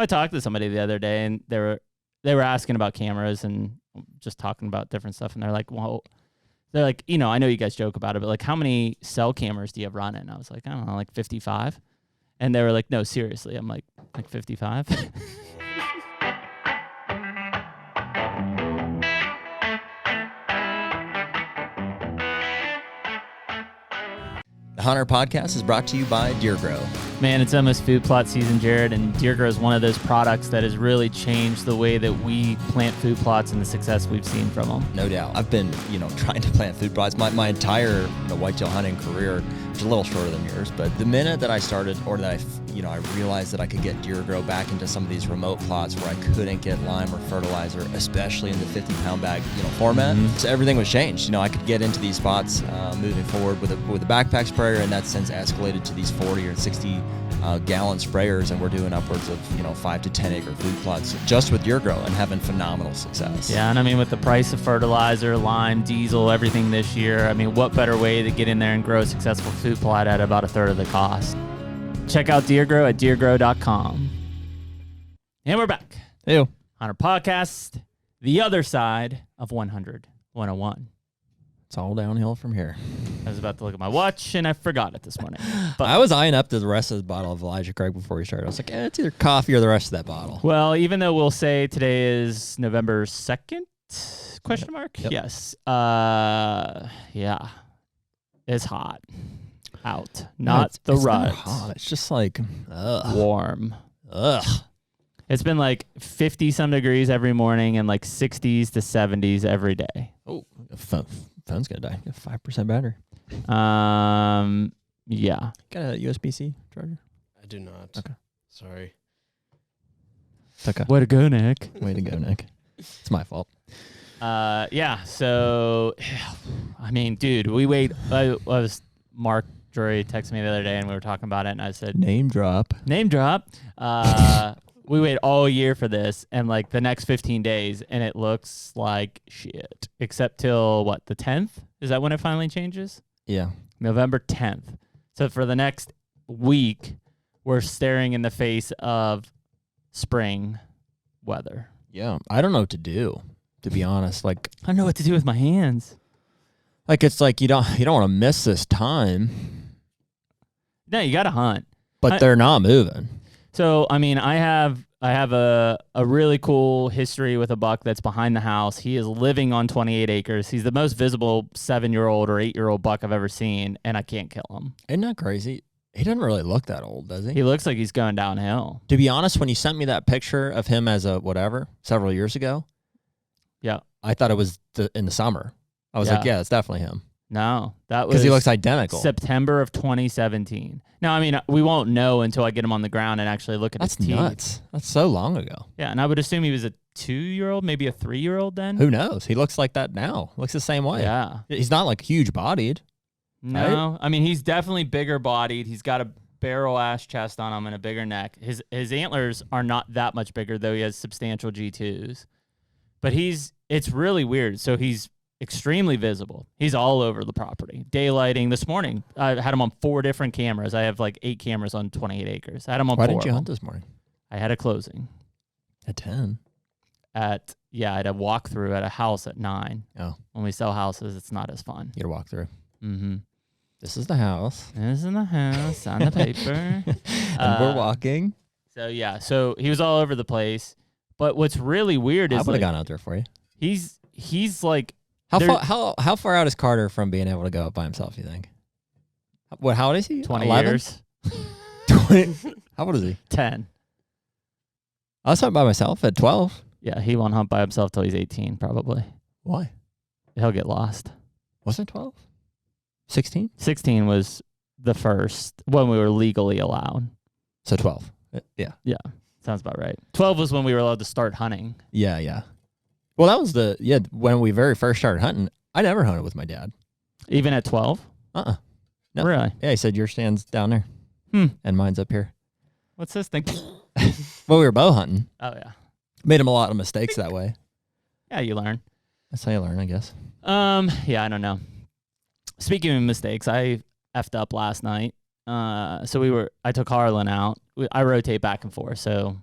I talked to somebody the other day, and they were asking about cameras and just talking about different stuff, and they're like, I know you guys joke about it, but like, how many cell cameras do you have running? I was like, I don't know, like 55. And they were like, no, seriously. I'm like 55. The HUNTR Podcast is brought to you by Deer Grow. Man, it's almost food plot season, Jared, and Deer Grow is one of those products that has really changed the way that we plant food plots and the success we've seen from them. No doubt. I've been, trying to plant food plots my entire, whitetail hunting career, which is a little shorter than yours. But the minute that I started, or that I realized that I could get Deer Grow back into some of these remote plots where I couldn't get lime or fertilizer, especially in the 50-pound bag, format. Mm-hmm. So everything was changed. I could get into these spots moving forward with a backpack sprayer, and that's since escalated to these 40 or 60 gallon sprayers, and we're doing upwards of 5 to 10 acre food plots just with Deer Grow and having phenomenal success. Yeah, and I mean, with the price of fertilizer, lime, diesel, everything this year, I mean, what better way to get in there and grow a successful food plot at about a third of the cost? Check out Deer Grow at deergrow.com. And we're back. Hey, HUNTR Podcast, the other side of 101. It's all downhill from here. I was about to look at my watch, and I forgot it this morning. But I was eyeing up to the rest of the bottle of Elijah Craig before we started. I was like, it's either coffee or the rest of that bottle. Well, even though we'll say today is November 2nd, question mark? Yep. Yes. Yeah. It's hot out. Not the rut. Not hot. It's just like warm. Ugh. It's been like 50-some degrees every morning and like 60s to 70s every day. Oh, phone's going to die. 5% battery. Yeah. Got a USB-C charger? I do not. Okay. Sorry. It's okay. Way to go, Nick. Way to go, Nick. It's my fault. Yeah. So, I mean, dude, Mark Drury texted me the other day, and we were talking about it, and I said, Name drop. We wait all year for this, and like the next 15 days, and it looks like shit. Except till what, the 10th? Is that when it finally changes? Yeah. November 10th. So for the next week, we're staring in the face of spring weather. Yeah. I don't know what to do, to be honest. Like, I don't know what to do with my hands. Like, it's like you don't want to miss this time. No, you got to hunt. But they're not moving. So, I mean, I have a really cool history with a buck that's behind the house. He is living on 28 acres. He's the most visible 7-year-old or 8-year-old buck I've ever seen, and I can't kill him. Isn't that crazy? He doesn't really look that old, does he? He looks like he's going downhill. To be honest, when you sent me that picture of him as a whatever several years ago, yeah, I thought it was in the summer. I was like, yeah, it's definitely him. No, that was because he looks identical. September of 2017. Now, I mean, we won't know until I get him on the ground and actually look at his teeth. That's nuts. That's so long ago. Yeah, and I would assume he was a 2-year-old, maybe a 3-year-old then. Who knows? He looks like that now. Looks the same way. Yeah. He's not like huge bodied. No, right? I mean, he's definitely bigger bodied. He's got a barrel ash chest on him and a bigger neck. His antlers are not that much bigger, though he has substantial G2s. But it's really weird. So he's extremely visible. He's all over the property. Daylighting this morning. I had him on 4 different cameras. I have like 8 cameras on 28 acres. I had him on 4. Why didn't you hunt this morning? I had a closing. At 10? I had a walkthrough at a house at 9. Oh. When we sell houses, it's not as fun. You got to walk through. Mm-hmm. This is the house. This is the house on the paper. And we're walking. So, yeah. So, he was all over the place. But what's really weird is I would have gone out there for you. He's like, How far out is Carter from being able to go up by himself, you think? How old is he? 20 11? years. 20? How old is he? 10. I was hunting by myself at 12. Yeah, he won't hunt by himself till he's 18, probably. Why? He'll get lost. Wasn't it 12? 16? 16 was the first, when we were legally allowed. So 12. Yeah. Yeah, sounds about right. 12 was when we were allowed to start hunting. Yeah. Well, that was when we very first started hunting. I never hunted with my dad. Even at 12? No. Really? Yeah, he said your stand's down there. And mine's up here. What's this thing? Well, we were bow hunting. Oh, yeah. Made him a lot of mistakes that way. Yeah, you learn. That's how you learn, I guess. Yeah, I don't know. Speaking of mistakes, I effed up last night. I took Harlan out. I rotate back and forth, so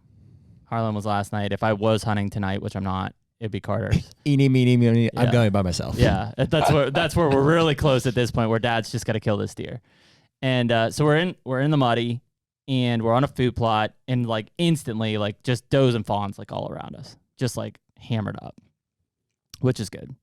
Harlan was last night. If I was hunting tonight, which I'm not, it'd be Carter's. Eeny, meeny, meeny. Yeah. I'm going by myself. Yeah, that's where we're really close at this point, where Dad's just got to kill this deer. And so we're in the muddy, and we're on a food plot, and like instantly, like just does and fawns like all around us, just like hammered up, which is good.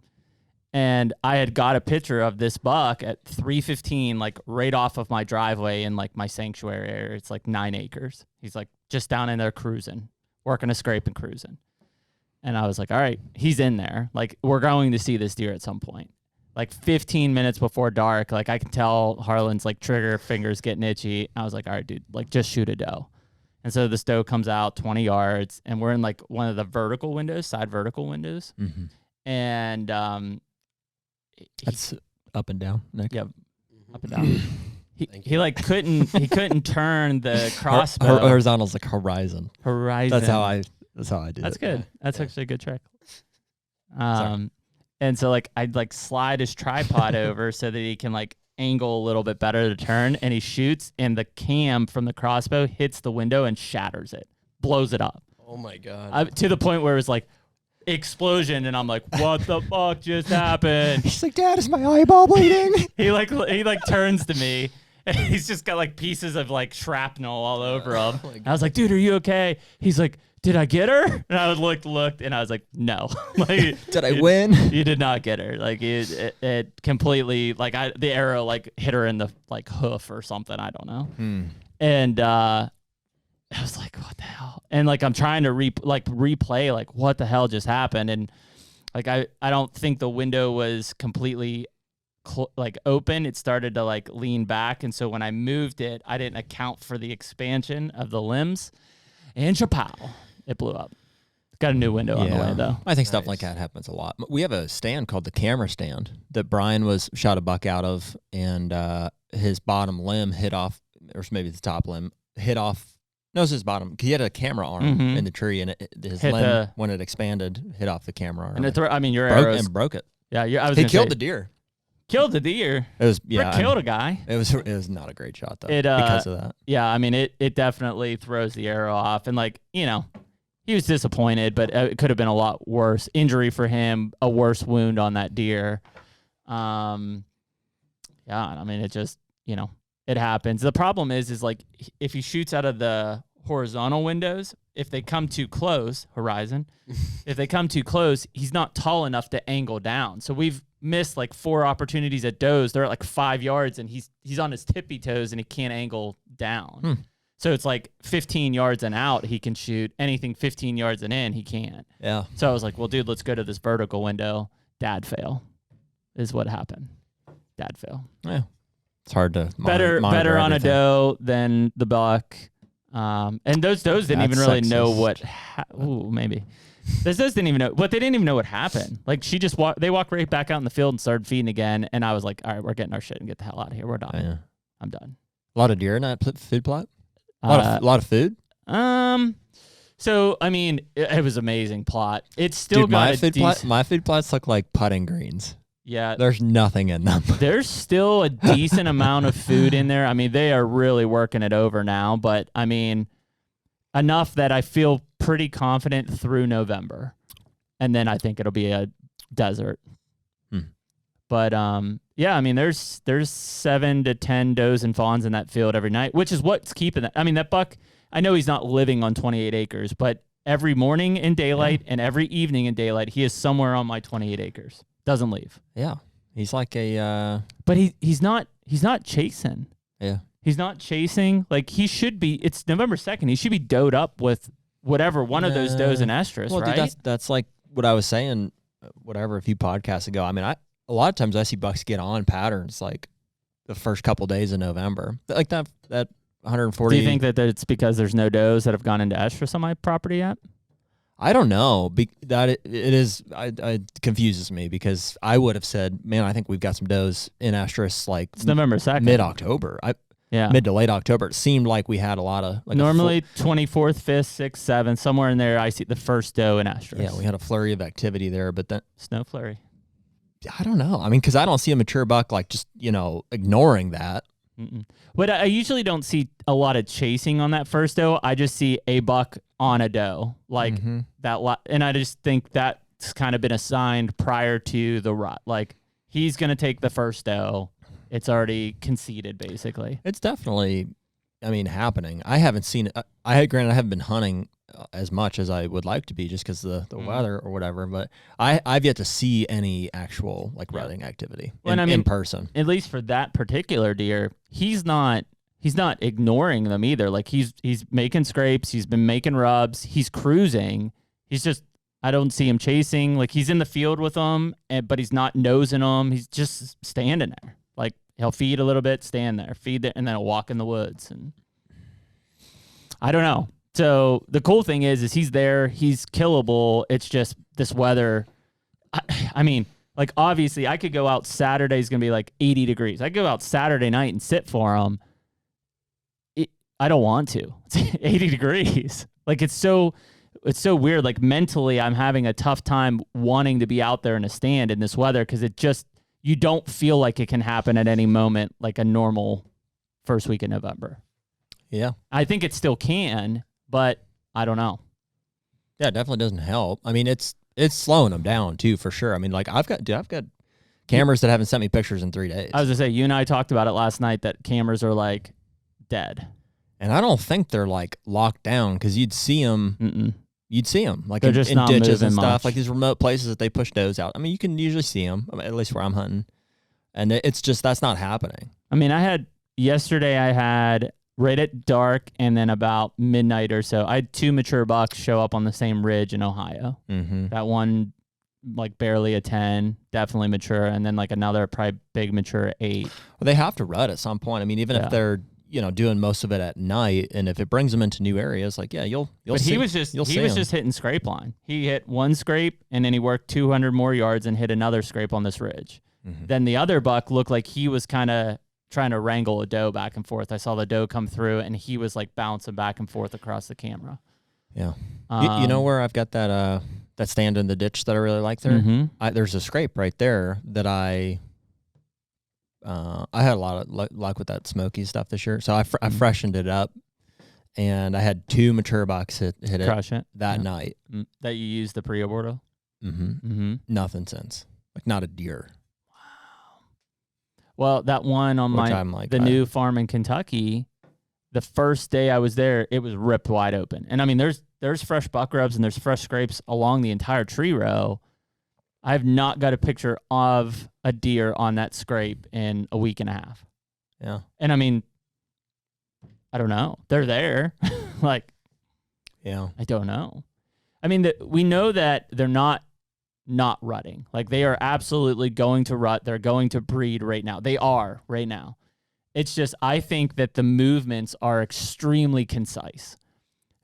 And I had got a picture of this buck at 3:15, like right off of my driveway in like my sanctuary area. It's like 9 acres. He's like just down in there cruising, working a scrape and cruising. And I was like, all right, he's in there. Like, we're going to see this deer at some point. Like 15 minutes before dark, like I can tell Harlan's like trigger fingers getting itchy. I was like, all right, dude, like just shoot a doe. And so this doe comes out 20 yards, and we're in like one of the vertical windows, side vertical windows. Mm-hmm. And that's up and down, Nick. Yeah, up and down. He like couldn't turn the crossbow. Horizontal's like horizon. That's how I do it. That's good. That's actually a good trick. And so like I'd like slide his tripod over so that he can like angle a little bit better to turn, and he shoots, and the cam from the crossbow hits the window and shatters it, blows it up. Oh my God. To the point where it was like explosion, and I'm like, what the fuck just happened? He's like, Dad, is my eyeball bleeding? he like turns to me, and he's just got like pieces of like shrapnel all over him. I was like, dude, are you okay? He's like, did I get her? And I looked, and I was like, no. Like, did I win? You did not get her. Like it completely, like the arrow like hit her in the like hoof or something. I don't know. And I was like, what the hell? And like I'm trying to replay like what the hell just happened, and like I don't think the window was completely like open. It started to like lean back, and so when I moved it, I didn't account for the expansion of the limbs, and chapow, it blew up. Got a new window on the way though. I think stuff like that happens a lot. We have a stand called the camera stand that Brian shot a buck out of, and his bottom limb hit off, or maybe the top limb hit off. No, it's his bottom. He had a camera arm in the tree, and his limb, when it expanded, hit off the camera arm. And your arrows broke it. Yeah, he killed the deer. Killed the deer. It was killed a guy. It was not a great shot though because of that. Yeah, I mean it definitely throws the arrow off, and like he was disappointed, but it could have been a lot worse. Injury for him, a worse wound on that deer. Yeah, I mean it just it happens. The problem is like if he shoots out of the horizontal windows, if they come too close, if they come too close, he's not tall enough to angle down. So we've missed like 4 opportunities at does. They're at like 5 yards, and he's on his tippy toes, and he can't angle down. So it's like 15 yards and out, he can shoot. Anything 15 yards and in, he can't. Yeah. So I was like, well, dude, let's go to this vertical window. Dad fail is what happened. Dad fail. Yeah. It's hard to better on a doe than the buck. And those does didn't even really know what. Maybe those does didn't even know. But they didn't even know what happened. Like she just they walked right back out in the field and started feeding again. And I was like, all right, we're getting our shit and get the hell out of here. We're done. Yeah. I'm done. A lot of deer in that food plot. A lot of food. So I mean, it was amazing plot. It's still got my food plots look like putting greens. Yeah. There's nothing in them. There's still a decent amount of food in there. I mean, they are really working it over now, but I mean, enough that I feel pretty confident through November. And then I think it'll be a desert. But yeah, I mean, there's 7 to 10 does and fawns in that field every night, which is what's keeping that. I mean, that buck, I know he's not living on 28 acres, but every morning in daylight and every evening in daylight, he is somewhere on my 28 acres. Doesn't leave. Yeah. He's like a But he's not chasing. Yeah. He's not chasing. Like he should be. It's November 2nd. He should be doed up with whatever one of those does and estrus, right? Dude, that's like what I was saying a few podcasts ago. I mean, a lot of times I see bucks get on patterns like the first couple days of November. Like that 140. Do you think that it's because there's no does that have gone into estrus on my property yet? I don't know. It confuses me because I would have said, man, I think we've got some does in estrus like it's November 2nd, mid-October. Mid to late October. It seemed like we had a lot of like normally 24th, 5th, 6th, 7th, somewhere in there. I see the first doe in estrus. Yeah, we had a flurry of activity there, but then snow flurry. I don't know. I mean, because I don't see a mature buck like just ignoring that. But I usually don't see a lot of chasing on that first doe. I just see a buck on a doe like that. And I just think that's kind of been assigned prior to the rut. Like he's going to take the first doe. It's already conceded basically. It's definitely, I mean, happening. I haven't seen it. Granted, I haven't been hunting as much as I would like to be just because of the weather or whatever, but I've yet to see any actual like rutting activity in person. At least for that particular deer, he's not ignoring them either. Like he's making scrapes, he's been making rubs, he's cruising. He's just, I don't see him chasing. Like he's in the field with them, but he's not nosing them. He's just standing there. Like he'll feed a little bit, stand there, feed there, and then he'll walk in the woods. And I don't know. So the cool thing is he's there, he's killable. It's just this weather. I mean, like obviously I could go out Saturday's going to be like 80 degrees. I could go out Saturday night and sit for him. I don't want to. It's 80 degrees. Like it's so weird. Like mentally I'm having a tough time wanting to be out there in a stand in this weather because you don't feel like it can happen at any moment like a normal first week in November. Yeah. I think it still can, but I don't know. Yeah, it definitely doesn't help. I mean, it's slowing them down too, for sure. I mean, like I've got cameras that haven't sent me pictures in 3 days. I was gonna say, you and I talked about it last night that cameras are like dead. And I don't think they're like locked down because you'd see them. Mm-mm. You'd see them like they're in just not ditches and moving stuff, much. like these remote places that they push does out. I mean, you can usually see them, at least where I'm hunting. And it's just, that's not happening. I mean, yesterday I had right at dark and then about midnight or so, I had 2 mature bucks show up on the same ridge in Ohio. Mm-hmm. That one, like barely a 10, definitely mature. And then like another probably big mature 8. Well, they have to rut at some point. I mean, even if they're, doing most of it at night, and if it brings them into new areas, like, you'll but see. he was just hitting scrape line. He hit one scrape and then he worked 200 more yards and hit another scrape on this ridge. Mm-hmm. Then the other buck looked like he was kind of trying to wrangle a doe back and forth. I saw the doe come through and he was like bouncing back and forth across the camera. Yeah. You know where I've got that stand in the ditch that I really like there? Mm-hmm. There's a scrape right there that I had a lot of luck with that smoky stuff this year. So I freshened it up, and I had 2 mature bucks hit it that night. That you used the pre-aborto? Mm-hmm. Mm-hmm. Nothing since. Like not a deer. Wow. Well, that one on the new farm in Kentucky, the first day I was there, it was ripped wide open. And I mean, there's fresh buck rubs and there's fresh scrapes along the entire tree row. I have not got a picture of a deer on that scrape in a week and a half. Yeah. And I mean, I don't know. They're there. Like, yeah. I don't know. I mean, we know that they're not rutting. Like, they are absolutely going to rut. They're going to breed right now. They are right now. It's just, I think that the movements are extremely concise.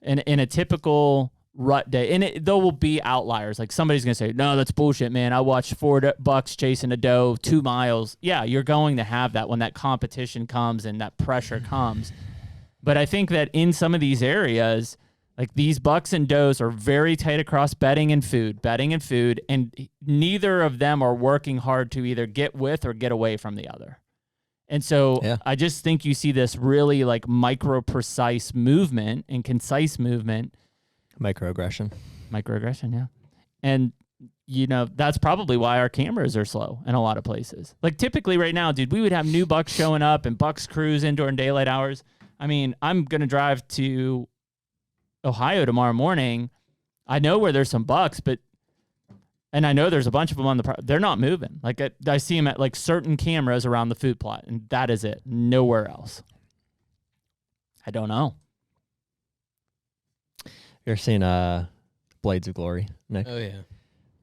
And in a typical rut day, and there will be outliers. Like somebody's gonna say, no, that's bullshit, man. I watched 4 bucks chasing a doe 2 miles. Yeah, you're going to have that when that competition comes and that pressure comes. But I think that in some of these areas, like these bucks and does are very tight across bedding and food, and neither of them are working hard to either get with or get away from the other. And so I just think you see this really like micro precise movement and concise movement. Microaggression, yeah. And, that's probably why our cameras are slow in a lot of places. Like typically right now, dude, we would have new bucks showing up and bucks cruising during daylight hours. I mean, I'm going to drive to Ohio tomorrow morning. I know where there's some bucks, and I know there's a bunch of them on they're not moving. Like I see them at like certain cameras around the food plot, and that is it. Nowhere else. I don't know. You're seeing Blades of Glory, Nick? Oh, yeah.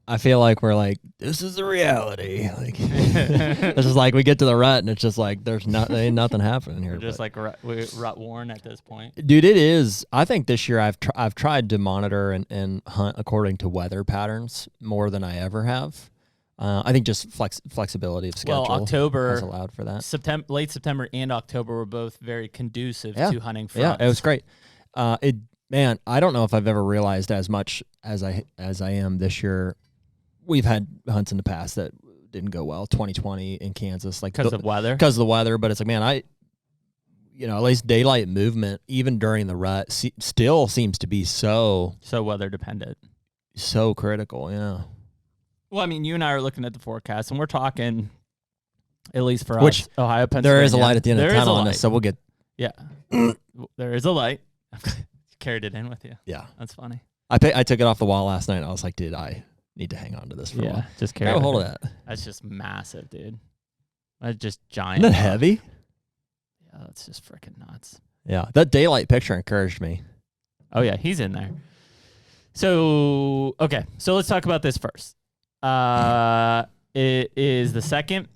I feel like we're like, this is the reality. Like, this is like we get to the rut and it's just like there ain't nothing happening here. We're just like rut worn at this point. Dude, it is. I think this year I've tried to monitor and hunt according to weather patterns more than I ever have. I think just flexibility of schedule October has allowed for that. Late September and October were both very conducive to hunting fronts. Yeah, it was great. Man, I don't know if I've ever realized as much as I am this year. We've had hunts in the past that didn't go well. 2020 in Kansas, like because of weather. Because of the weather, but it's like, man, at least daylight movement, even during the rut, still seems to be so weather dependent, so critical. Yeah. Well, I mean, you and I are looking at the forecast, and we're talking, at least for Which us, Ohio, Pennsylvania. There is a light at the end of the tunnel on this, so we'll get. Yeah, there is a light. Carried it in with you. Yeah, that's funny. I took it off the wall last night. And I was like, dude, I need to hang on to this for a while. Just carry a hold of that. That's just massive, dude. That's just giant. Isn't that heavy? Yeah, that's just freaking nuts. Yeah, that daylight picture encouraged me. Oh yeah, he's in there. So okay, so let's talk about this first. It is the second.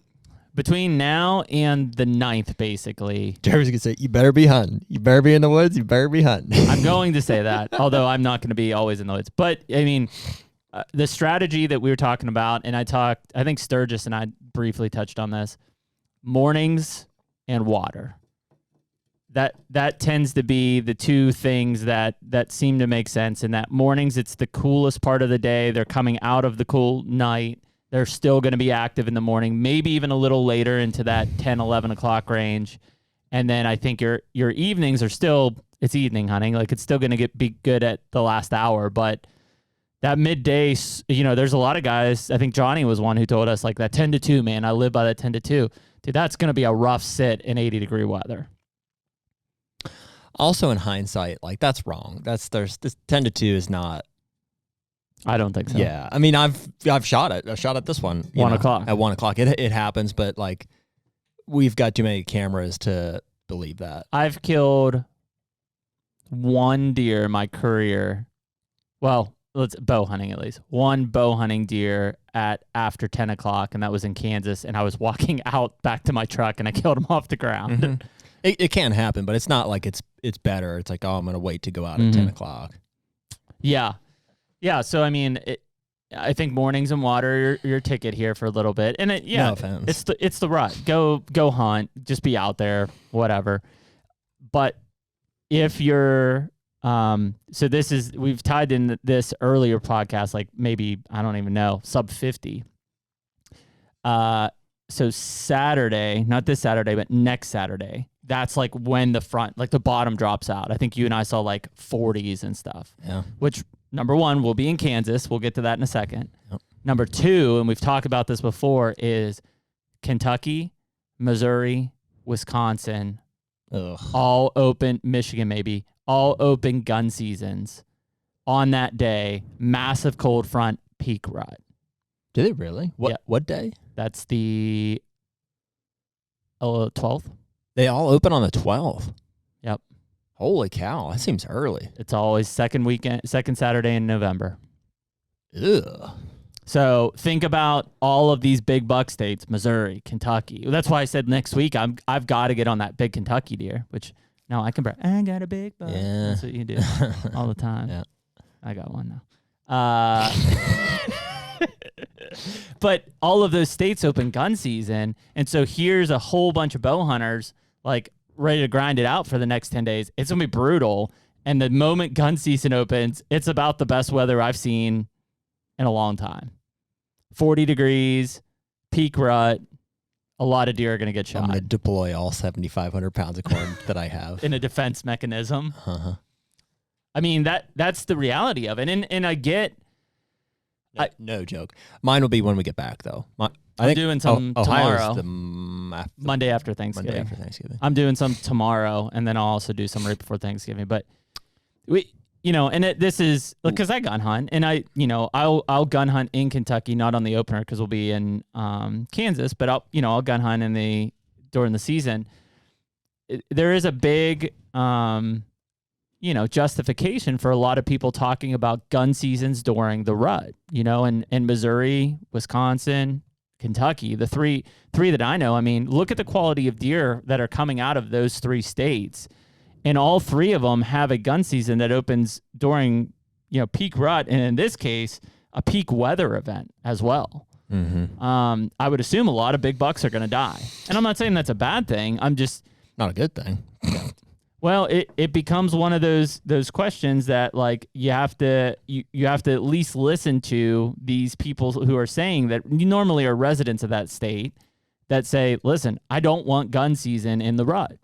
Between now and the 9th, basically. Jerry's going to say, you better be hunting. You better be in the woods. You better be hunting. I'm going to say that, although I'm not going to be always in the woods. But, I mean, the strategy that we were talking about, and I think Sturgis and I briefly touched on this, mornings and water. That tends to be the two things that seem to make sense. In that mornings, it's the coolest part of the day. They're coming out of the cool night. They're still going to be active in the morning, maybe even a little later into that 10, 11 o'clock range. And then I think your evenings are still, it's evening hunting. Like, it's still going to be good at the last hour. But that midday, there's a lot of guys. I think Johnny was one who told us, like, that 10 to 2, man, I live by that 10 to 2. Dude, that's going to be a rough sit in 80-degree weather. Also, in hindsight, like, that's wrong. This 10 to 2 is not. I don't think so. Yeah, I mean, I've shot it. I shot at this one. 1 o'clock. At 1 o'clock, it happens, but like, we've got too many cameras to believe that. I've killed one deer in my career. Well, let's bow hunting at least. One bow hunting deer at after 10 o'clock, and that was in Kansas. And I was walking out back to my truck, and I killed him off the ground. Mm-hmm. It can happen, but it's not like it's better. It's like, oh, I'm gonna wait to go out at 10 o'clock. Yeah. Yeah, so I mean, I think mornings and water are your ticket here for a little bit, and no offense. it's the rut. Go hunt, just be out there, whatever. But if you're, so we've tied in this earlier podcast, like maybe I don't even know, sub 50. So Saturday, not this Saturday, but next Saturday. That's like when the bottom drops out. I think you and I saw like 40s and stuff. Yeah. Which, number one, we'll be in Kansas. We'll get to that in a second. Yep. Number two, and we've talked about this before, is Kentucky, Missouri, Wisconsin, all open, Michigan maybe, all open gun seasons on that day. Massive cold front, peak rut. Do they really? What day? That's the 12th. They all open on the 12th. Yep. Holy cow, that seems early. It's always second Saturday in November. Ugh. So think about all of these big buck states, Missouri, Kentucky. That's why I said next week I've got to get on that big Kentucky deer, which now I can brag. I got a big buck. Yeah. That's what you do all the time. Yeah. I got one now. But all of those states open gun season, and so here's a whole bunch of bow hunters like ready to grind it out for the next 10 days. It's gonna be brutal, and the moment gun season opens, it's about the best weather I've seen in a long time. 40 degrees, peak rut. A lot of deer are gonna get shot. I'm gonna deploy all 7,500 pounds of corn that I have in a defense mechanism. Uh-huh. I mean, that's the reality of it, and I get. No joke. Mine will be when we get back, though. I'm doing some tomorrow. Monday after Thanksgiving. I'm doing some tomorrow, and then I'll also do some right before Thanksgiving. But this is because I gun hunt, and I'll gun hunt in Kentucky, not on the opener because we'll be in Kansas, but I'll gun hunt during the season. There is a big justification for a lot of people talking about gun seasons during the rut, in Missouri, Wisconsin, Kentucky, the three that I know. I mean, look at the quality of deer that are coming out of those three states. And all three of them have a gun season that opens during, peak rut. And in this case, a peak weather event as well. Mm-hmm. I would assume a lot of big bucks are going to die. And I'm not saying that's a bad thing. I'm just not a good thing. Well, it becomes one of those questions that like you have to at least listen to these people who are saying that you normally are residents of that state that say, listen, I don't want gun season in the rut.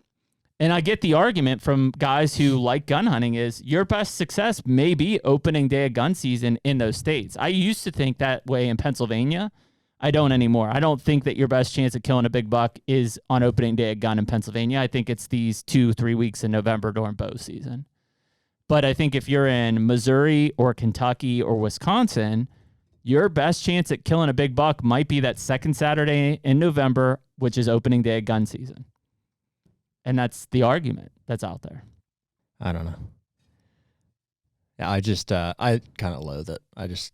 And I get the argument from guys who like gun hunting is your best success may be opening day of gun season in those states. I used to think that way in Pennsylvania. I don't anymore. I don't think that your best chance of killing a big buck is on opening day of gun in Pennsylvania. I think it's these 2-3 weeks in November during bow season. But I think if you're in Missouri or Kentucky or Wisconsin, your best chance at killing a big buck might be that second Saturday in November, which is opening day of gun season. And that's the argument that's out there. I don't know. Yeah, I kind of loathe it. I just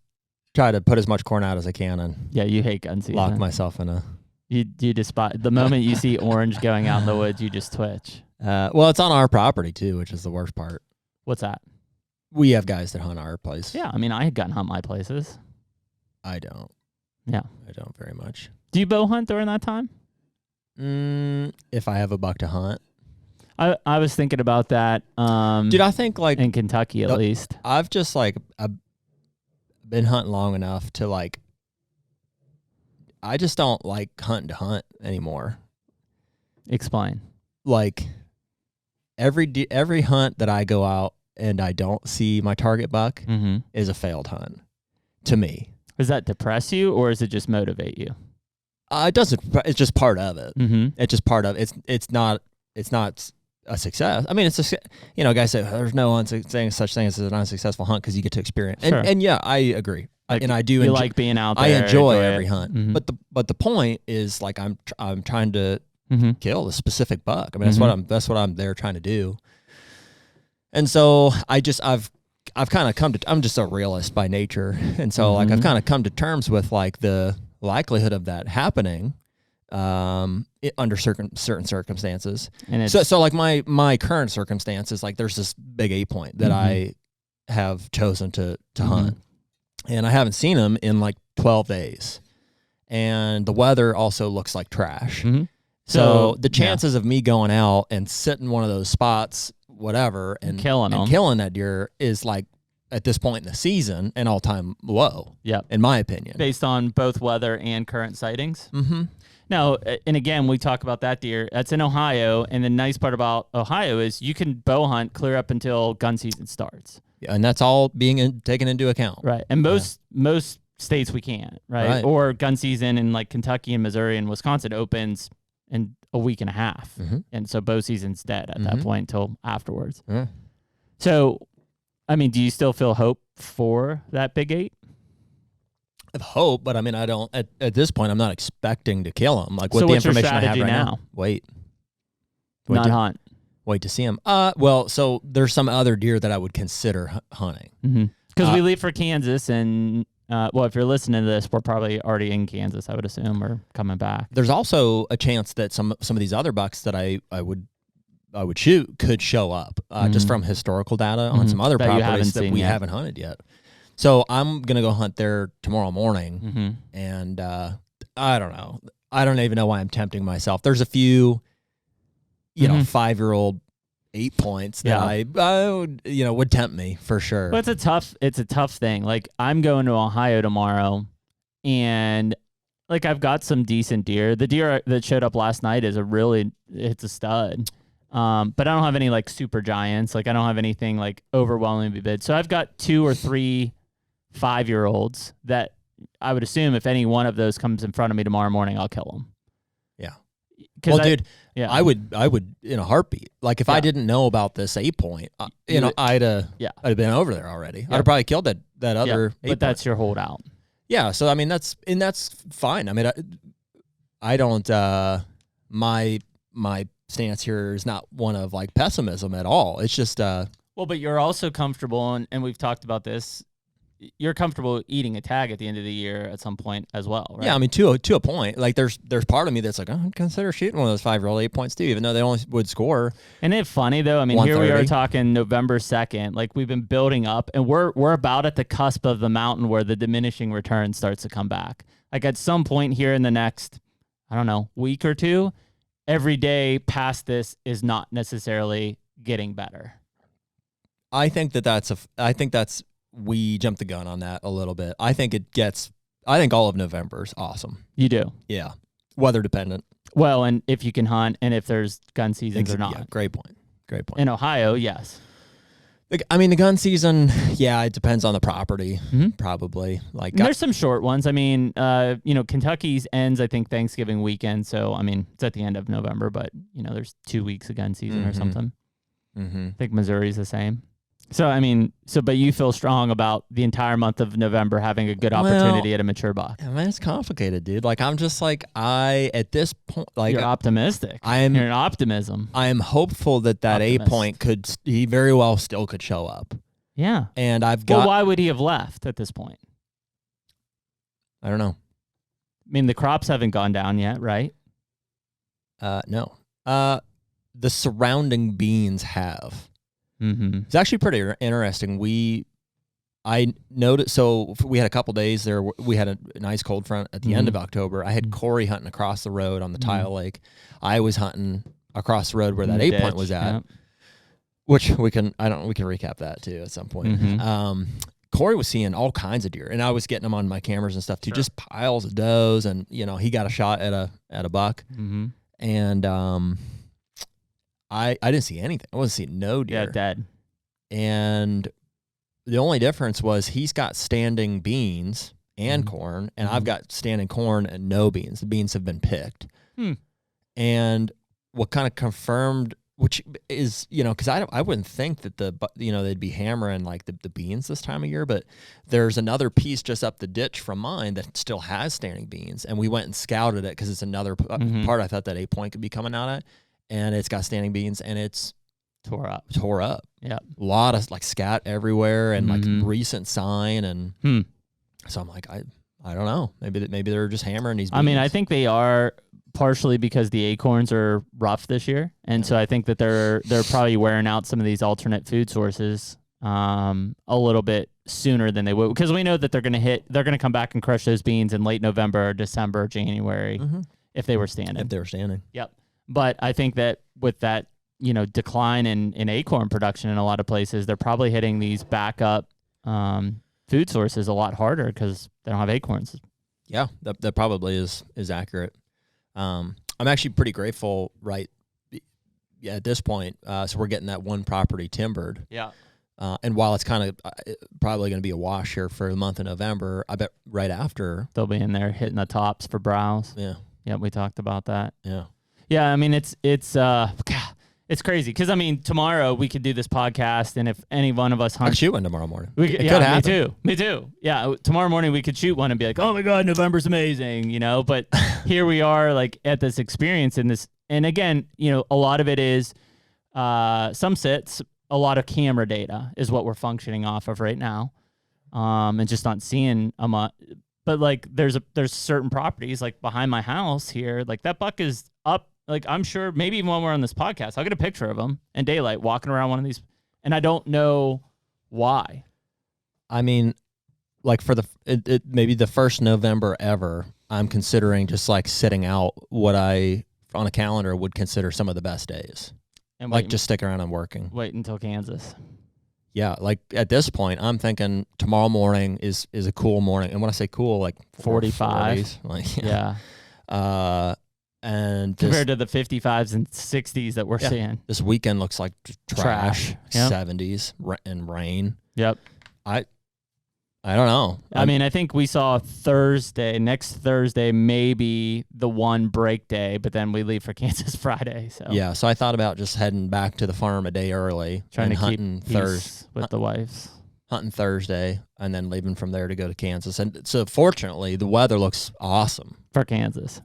try to put as much corn out as I can and you hate gun season. Lock myself in a. You despise the moment you see orange going out in the woods, you just twitch. Well, it's on our property too, which is the worst part. What's that? We have guys that hunt our place. Yeah, I mean, I gun hunt my places. I don't. Yeah, I don't very much. Do you bow hunt during that time? If I have a buck to hunt. I was thinking about that. Dude, I think like in Kentucky at least. I've just like I've been hunting long enough to like. I just don't like hunting to hunt anymore. Explain. Like every hunt that I go out and I don't see my target buck is a failed hunt to me. Does that depress you or does it just motivate you? It doesn't. It's just part of it. It's just part of it. It's not a success. I mean, it's a guys say there's no such thing as an unsuccessful hunt because you get to experience. And yeah, I agree. And I do. You like being out there. I enjoy every hunt. But the point is like I'm trying to kill a specific buck. I mean, that's what I'm there trying to do. And so I've kind of come to, I'm just a realist by nature. And so like I've kind of come to terms with like the likelihood of that happening under certain circumstances. And so like my current circumstances, like there's this big 8-point that I have chosen to hunt. And I haven't seen him in like 12 days. And the weather also looks like trash. So the chances of me going out and sitting one of those spots, whatever, and killing that deer is like at this point in the season an all-time low. In my opinion, based on both weather and current sightings. Now, and again, we talk about that deer. That's in Ohio, and the nice part about Ohio is you can bow hunt clear up until gun season starts. And that's all being taken into account, right? And most states we can't, right? Or gun season in like Kentucky and Missouri and Wisconsin opens in a week and a half. And so bow season's dead at that point until afterwards. So, I mean, do you still feel hope for that big 8? I have hope, but I mean, I don't, at this point, I'm not expecting to kill him. Like with the information I have right now. Wait not hunt. Wait to see him. Well, so there's some other deer that I would consider hunting. Because we leave for Kansas and well, if you're listening to this, we're probably already in Kansas, I would assume, or coming back. There's also a chance that some of these other bucks that I would shoot could show up just from historical data on some other properties that we haven't hunted yet. So I'm gonna go hunt there tomorrow morning, and I don't know. I don't even know why I'm tempting myself. There's a few, 5-year-old 8 points that I would tempt me for sure. But it's a tough thing. Like I'm going to Ohio tomorrow, and like I've got some decent deer. The deer that showed up last night it's a stud. But I don't have any like super giants. Like I don't have anything like overwhelmingly big. So I've got 2 or 3 5-year-olds that I would assume if any one of those comes in front of me tomorrow morning, I'll kill them. Yeah. Well, dude, I would in a heartbeat. Like if I didn't know about this 8-point, I'd have been over there already. I'd have probably killed that other 8-point. But that's your holdout. Yeah. So I mean that's fine. I mean I don't my stance here is not one of like pessimism at all. It's just well, but you're also comfortable, and we've talked about this. You're comfortable eating a tag at the end of the year at some point as well, right? Yeah, I mean to a point. Like there's part of me that's like, I'd consider shooting one of those 5-year-old 8 points too, even though they only would score. And it's funny though. I mean, here we are talking November 2nd. Like we've been building up, and we're about at the cusp of the mountain where the diminishing return starts to come back. Like at some point here in the next, I don't know, week or two, every day past this is not necessarily getting better. I think that's we jumped the gun on that a little bit. I think all of November is awesome. You do? Yeah. Weather dependent. Well, and if you can hunt and if there's gun seasons or not. Yeah, great point. In Ohio, yes. I mean, the gun season, yeah, it depends on the property, probably. Like, And there's some short ones. I mean, Kentucky's ends, I think, Thanksgiving weekend. So, I mean, it's at the end of November, but, there's 2 weeks of gun season or something. I think Missouri's the same. So, I mean, but you feel strong about the entire month of November having a good opportunity at a mature buck. I mean, it's complicated, dude. Like, I'm just like, at this point, like, you're optimistic. You're an optimism. I am hopeful that Optimist. 8 point he very well still could show up. Yeah. And I've got. Well, why would he have left at this point? I don't know. I mean, the crops haven't gone down yet, right? No. The surrounding beans have. It's actually pretty interesting. I noticed, so we had a couple days there. We had a nice cold front at the end of October. I had Corey hunting across the road on the tile lake. I was hunting across the road where that 8 point was at, which we can recap that too at some point. Corey was seeing all kinds of deer, and I was getting them on my cameras and stuff too, just piles of does, and he got a shot at a buck, and I didn't see anything. I wasn't seeing no deer. Yeah, dead. And the only difference was he's got standing beans and corn, and I've got standing corn and no beans. The beans have been picked. And what kind of confirmed, which is, because I wouldn't think that they'd be hammering like the beans this time of year, but there's another piece just up the ditch from mine that still has standing beans, and we went and scouted it because it's another part I thought that 8 point could be coming out at. And it's got standing beans, and it's tore up. Yeah. A lot of like scat everywhere, and like recent sign, and so I'm like, I don't know. Maybe they're just hammering these beans. I mean, I think they are partially because the acorns are rough this year, and so I think that they're probably wearing out some of these alternate food sources a little bit sooner than they would, because we know that they're gonna come back and crush those beans in late November, December, January if they were standing. Yep. But I think that with that, decline in acorn production in a lot of places, they're probably hitting these backup food sources a lot harder because they don't have acorns. Yeah, that probably is accurate. I'm actually pretty grateful, right? Yeah, at this point, so we're getting that one property timbered. Yeah. And while it's kind of probably going to be a wash here for the month of November, I bet right after they'll be in there hitting the tops for browse. Yeah. Yeah, we talked about that. Yeah. Yeah, I mean, it's crazy because, I mean, tomorrow we could do this podcast, and if any one of us I could shoot one tomorrow morning. Could happen. Me too. Yeah, tomorrow morning we could shoot one and be like, oh my God, November's amazing, but here we are like at this experience in this. And again, a lot of it is some sits, a lot of camera data is what we're functioning off of right now, and just not seeing a lot. But like there's certain properties like behind my house here, like that buck is up. Like I'm sure maybe even when we're on this podcast, I'll get a picture of him in daylight walking around one of these, and I don't know why. I mean, like for maybe the first November ever, I'm considering just like sitting out what I on a calendar would consider some of the best days, and like just stick around and working. Wait until Kansas. Yeah, like at this point, I'm thinking tomorrow morning is a cool morning, and when I say cool, like 45, 40s, like yeah. And compared to the 55s and 60s that we're seeing, this weekend looks like trash. Yep. 70s and rain. Yep. I don't know. I mean, I think we saw next Thursday, maybe the one break day, but then we leave for Kansas Friday. So yeah, so I thought about just heading back to the farm a day early, trying to hunting keep peace with the wives. Hunting Thursday, and then leaving from there to go to Kansas. And so fortunately, the weather looks awesome. For Kansas.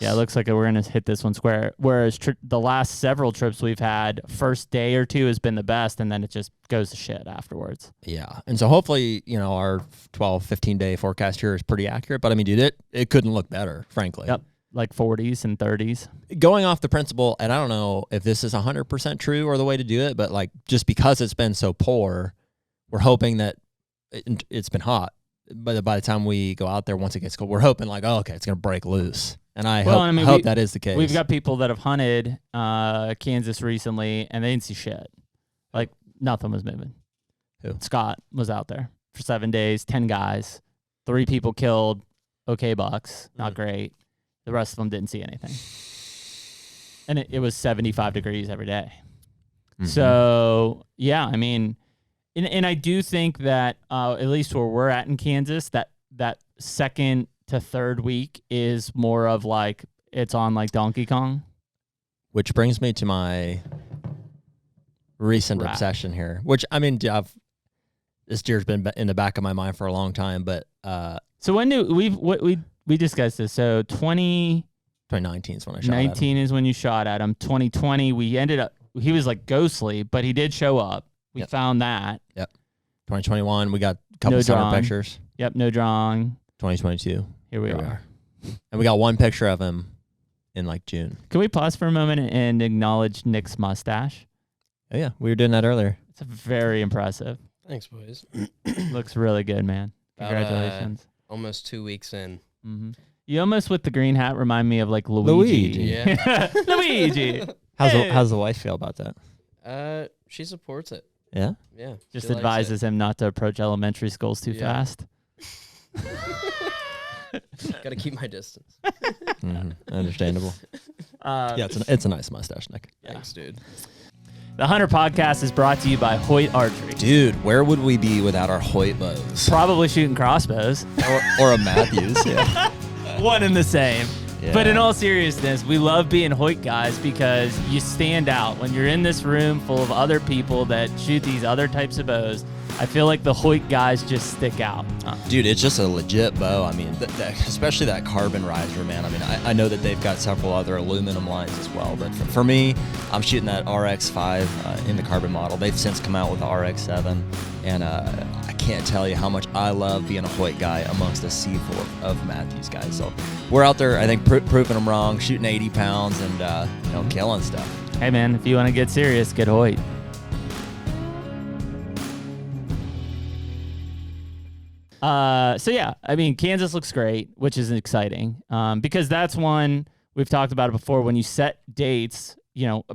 Yeah, it looks like we're going to hit this one square. Whereas the last several trips we've had, first day or two has been the best, and then it just goes to shit afterwards. Yeah. And so hopefully, our 12, 15-day forecast here is pretty accurate. But, I mean, dude, it couldn't look better, frankly. Yep, like 40s and 30s. Going off the principle, and I don't know if this is 100% true or the way to do it, but, like, just because it's been so poor, we're hoping that it's been hot. But by the time we go out there, once it gets cold, we're hoping like, oh, okay, it's going to break loose. And I hope that is the case. We've got people that have hunted Kansas recently, and they didn't see shit. Like, nothing was moving. Who? Scott was out there for 7 days, 10 guys, 3 people killed, okay bucks, not great. The rest of them didn't see anything. And it was 75 degrees every day. Mm-hmm. So, yeah, I mean, and I do think that at least where we're at in Kansas, that second to third week is more of like it's on like Donkey Kong. Which brings me to my recent obsession here, which, I mean, this deer's been in the back of my mind for a long time, but... So when do we discussed this? So 2019 is when I shot 19 is when you shot at him. 2020, we ended up... He was like ghostly, but he did show up. We found that. Yep. 2021, we got a couple summer pictures. Yep, no drawing. 2022. Here we are. And we got one picture of him in like June. Can we pause for a moment and acknowledge Nick's mustache? Oh, yeah. We were doing that earlier. It's very impressive. Thanks, boys. Looks really good, man. Congratulations. Almost 2 weeks in. Mm-hmm. You almost with the green hat remind me of like Luigi. Yeah. Luigi. How's the wife feel about that? She supports it. Yeah? Yeah. Just advises him not to approach elementary schools too fast. Gotta keep my distance. Understandable. Yeah, it's a nice mustache, Nick. Thanks, dude. The HUNTR Podcast is brought to you by Hoyt Archery. Dude, where would we be without our Hoyt bows? Probably shooting crossbows. or a Matthews, yeah. One and the same. Yeah. But in all seriousness, we love being Hoyt guys because you stand out. When you're in this room full of other people that shoot these other types of bows, I feel like the Hoyt guys just stick out. Dude, it's just a legit bow. I mean, especially that carbon riser, man. I mean, I know that they've got several other aluminum lines as well. But for me, I'm shooting that RX-5 in the carbon model. They've since come out with the RX-7. And I can't tell you how much I love being a Hoyt guy amongst a sea full of Matthews guys. So we're out there, I think, proving them wrong, shooting 80 pounds and, killing stuff. Hey, man, if you want to get serious, get Hoyt. So yeah, I mean, Kansas looks great, which is exciting, because that's one we've talked about it before. When you set dates,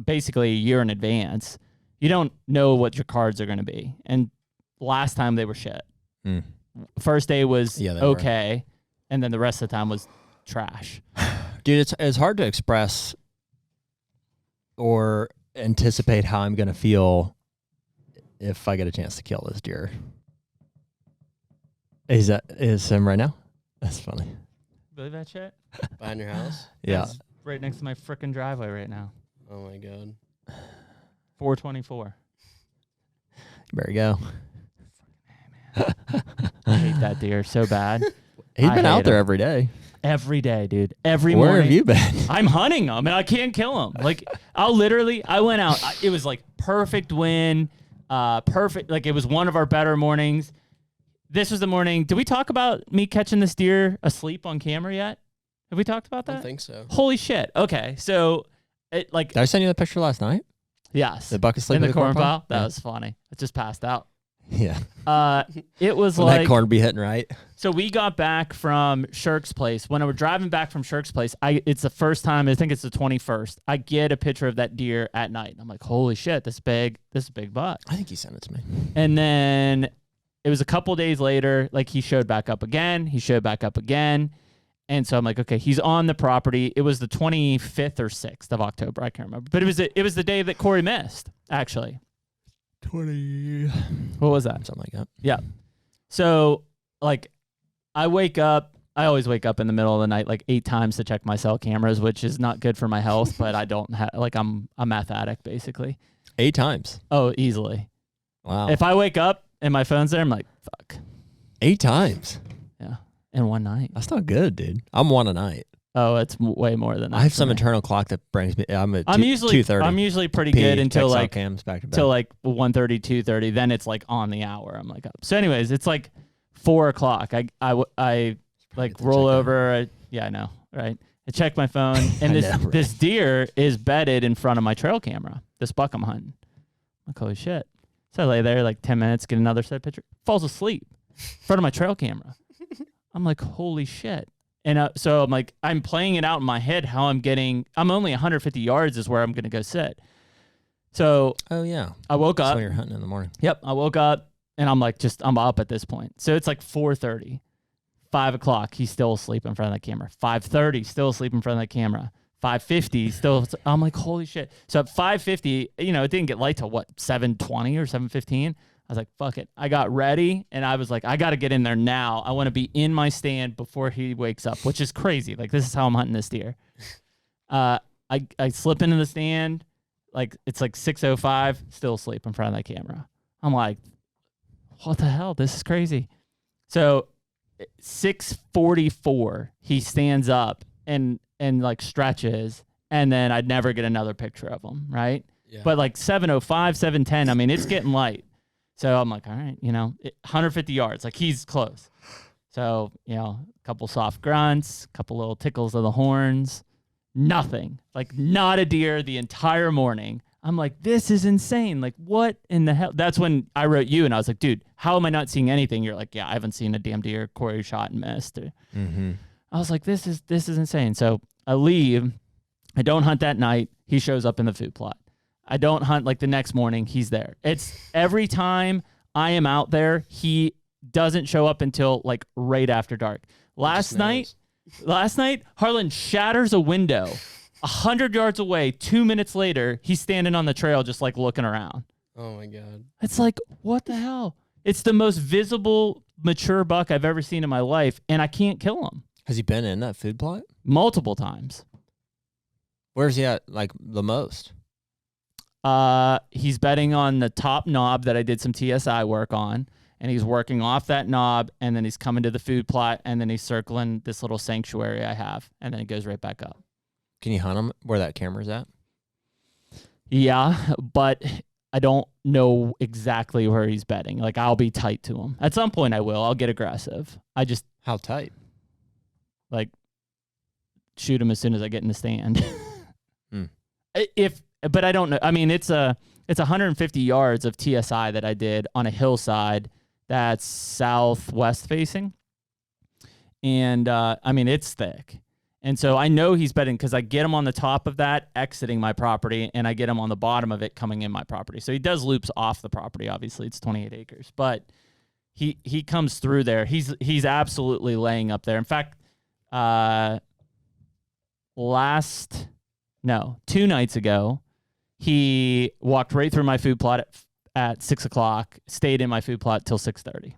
basically a year in advance, you don't know what your cards are going to be. And last time they were shit. First day was okay, and then the rest of the time was trash. Dude, it's hard to express or anticipate how I'm going to feel if I get a chance to kill this deer. Is him right now? That's funny. Believe that shit? Behind your house? Yeah. It's right next to my frickin' driveway right now. Oh my god. 424. There you go. I hate that deer so bad. He's been out there every day. Every day, dude. Every morning. Where have you been? I'm hunting them, and I can't kill them. Like, I went out. It was like perfect wind, perfect. Like, it was one of our better mornings. This was the morning. Did we talk about me catching this deer asleep on camera yet? Have we talked about that? I don't think so. Holy shit. Okay. So, Did I send you the picture last night? Yes. The buck asleep in the corn pile? That was funny. It just passed out. Yeah. It was when like... that corn be hitting right. So we got back from Shirk's place. When I was driving back from Shirk's place, it's the first time, I think it's the 21st, I get a picture of that deer at night. I'm like, holy shit, this is a big buck. I think he sent it to me. And then... It was a couple days later, like he showed back up again. And so I'm like, okay, he's on the property. It was the 25th or 6th of October. I can't remember. But it was the day that Corey missed, actually. 20. What was that? Something like that. Yeah. So, like, I always wake up in the middle of the night like 8 times to check my cell cameras, which is not good for my health, but I don't have, I'm a meth addict, basically. 8 times? Oh, easily. Wow. If I wake up, and my phone's there, I'm like, fuck. 8 times? Yeah. In one night. That's not good, dude. I'm 1 a night. Oh, it's way more than that. I have some internal clock that brings me. I'm usually 2:30. I'm usually pretty good until like cams back to back. till like 1:30, 2:30. Then it's like on the hour. I'm like up. So, anyways, it's like 4 o'clock. I like roll over. I know, right? I check my phone, and this deer is bedded in front of my trail camera. This buck I'm hunting. I'm like, holy shit. So I lay there like 10 minutes, get another set picture, falls asleep in front of my trail camera. I'm like, holy shit. And so I'm like, I'm playing it out in my head how I'm only 150 yards is where I'm going to go sit. So oh yeah, I woke up. So you're hunting in the morning. Yep. I woke up and I'm like, I'm up at this point. So it's like 4:30. 5 o'clock, he's still asleep in front of the camera. 5:30, still asleep in front of the camera. 5:50, still. I'm like, holy shit. So at 5:50, it didn't get light till what, 7:20 or 7:15. I was like, fuck it. I got ready, and I was like, I got to get in there now. I want to be in my stand before he wakes up, which is crazy. Like, this is how I'm hunting this deer. I slip into the stand, like it's like 6:05, still asleep in front of that camera. I'm like, what the hell? This is crazy. So 6:44, he stands up and like stretches, and then I'd never get another picture of him, right? Yeah. But like 7:05, 7:10, I mean, it's getting light. So I'm like, all right, 150 yards, like he's close. So, a couple soft grunts, couple little tickles of the horns, nothing. Like not a deer the entire morning. I'm like, this is insane. Like, what in the hell? That's when I wrote you, and I was like, dude, how am I not seeing anything? You're like, yeah, I haven't seen a damn deer. Corey shot and missed. I was like, this is insane. So I leave. I don't hunt that night. He shows up in the food plot. I don't hunt like the next morning. He's there. It's every time I am out there, he doesn't show up until like right after dark. Last night, Harlan shatters a window 100 yards away. 2 minutes later, he's standing on the trail just like looking around. Oh my God. It's like, what the hell? It's the most visible, mature buck I've ever seen in my life, and I can't kill him. Has he been in that food plot? Multiple times. Where's he at, like, the most? He's betting on the top knob that I did some TSI work on, and he's working off that knob, and then he's coming to the food plot, and then he's circling this little sanctuary I have, and then it goes right back up. Can you hunt him where that camera's at? Yeah, but I don't know exactly where he's betting. Like, I'll be tight to him. At some point I will. I'll get aggressive. I just... How tight? Like, shoot him as soon as I get in the stand. But I don't know. I mean, it's 150 yards of TSI that I did on a hillside that's southwest facing. And, I mean, it's thick. And so I know he's betting because I get him on the top of that, exiting my property, and I get him on the bottom of it, coming in my property. So he does loops off the property, obviously. It's 28 acres. But he comes through there. He's absolutely laying up there. In fact, 2 nights ago, he walked right through my food plot at 6 o'clock, stayed in my food plot till 6:30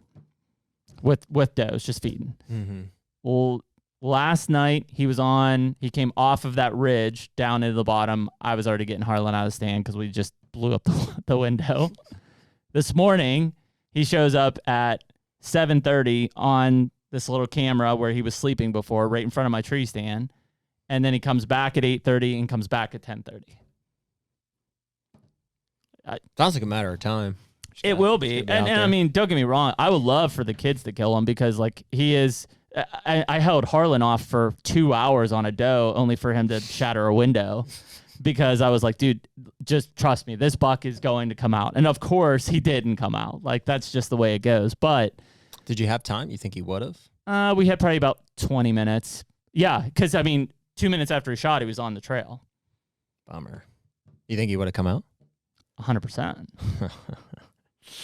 with does, just feeding. Mm-hmm. Well, last night he came off of that ridge down into the bottom. I was already getting Harlan out of the stand because we just blew up the window. This morning, he shows up at 7:30 on this little camera where he was sleeping before, right in front of my tree stand. And then he comes back at 8:30 and comes back at 10:30. Sounds like a matter of time. It will be. And I mean, don't get me wrong. I would love for the kids to kill him because, like, he is... I held Harlan off for 2 hours on a doe only for him to shatter a window because I was like, dude, just trust me. This buck is going to come out. And, of course, he didn't come out. Like, that's just the way it goes. But... Did you have time? You think he would have? We had probably about 20 minutes. Yeah, because, I mean, 2 minutes after he shot, he was on the trail. Bummer. You think he would have come out? 100%.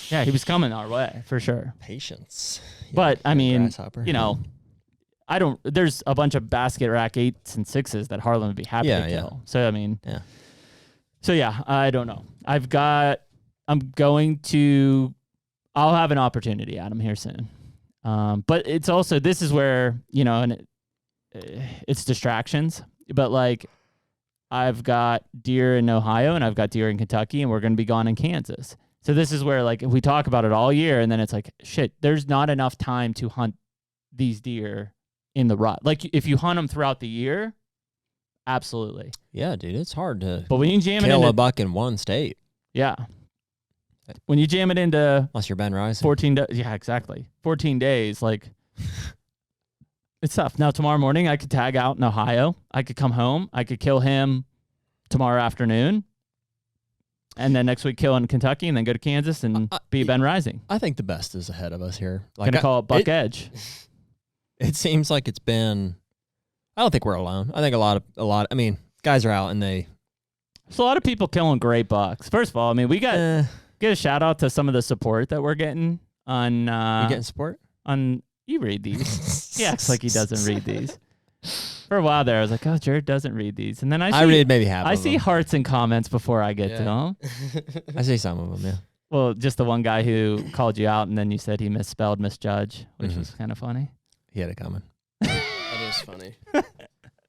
Yeah, he was coming our way for sure. Patience. But I mean, grasshopper. There's a bunch of basket rack 8s and 6s that Harlan would be happy to kill. So I mean, I don't know. I'll have an opportunity at him here soon. But it's also, this is where, it's distractions, but like, I've got deer in Ohio and I've got deer in Kentucky and we're going to be gone in Kansas. So this is where, like, if we talk about it all year and then it's like, shit, there's not enough time to hunt these deer in the rut. Like, if you hunt them throughout the year, absolutely. Yeah, dude, it's hard to but when you jam kill a buck in one state. Yeah. When you jam it into... Unless you're Ben Rising. 14 days. Yeah, exactly. 14 days, like... It's tough. Now, tomorrow morning, I could tag out in Ohio. I could come home. I could kill him tomorrow afternoon. And then next week, kill in Kentucky, and then go to Kansas and be Ben Rising. I think the best is ahead of us here. Like, gonna call it Buck Edge. It seems like it's been... I don't think we're alone. I think a lot. I mean, guys are out, and they... There's a lot of people killing great bucks. First of all, I mean, we got... Get a shout-out to some of the support that we're getting on... you getting support? On You read these. He acts like he doesn't read these. For a while there, I was like, oh, Jared doesn't read these. And then I read maybe half I of see them. hearts and comments before I get to them. I see some of them, yeah. Well, just the one guy who called you out and then you said he misspelled misjudge, which was kind of funny. He had it coming. That is funny.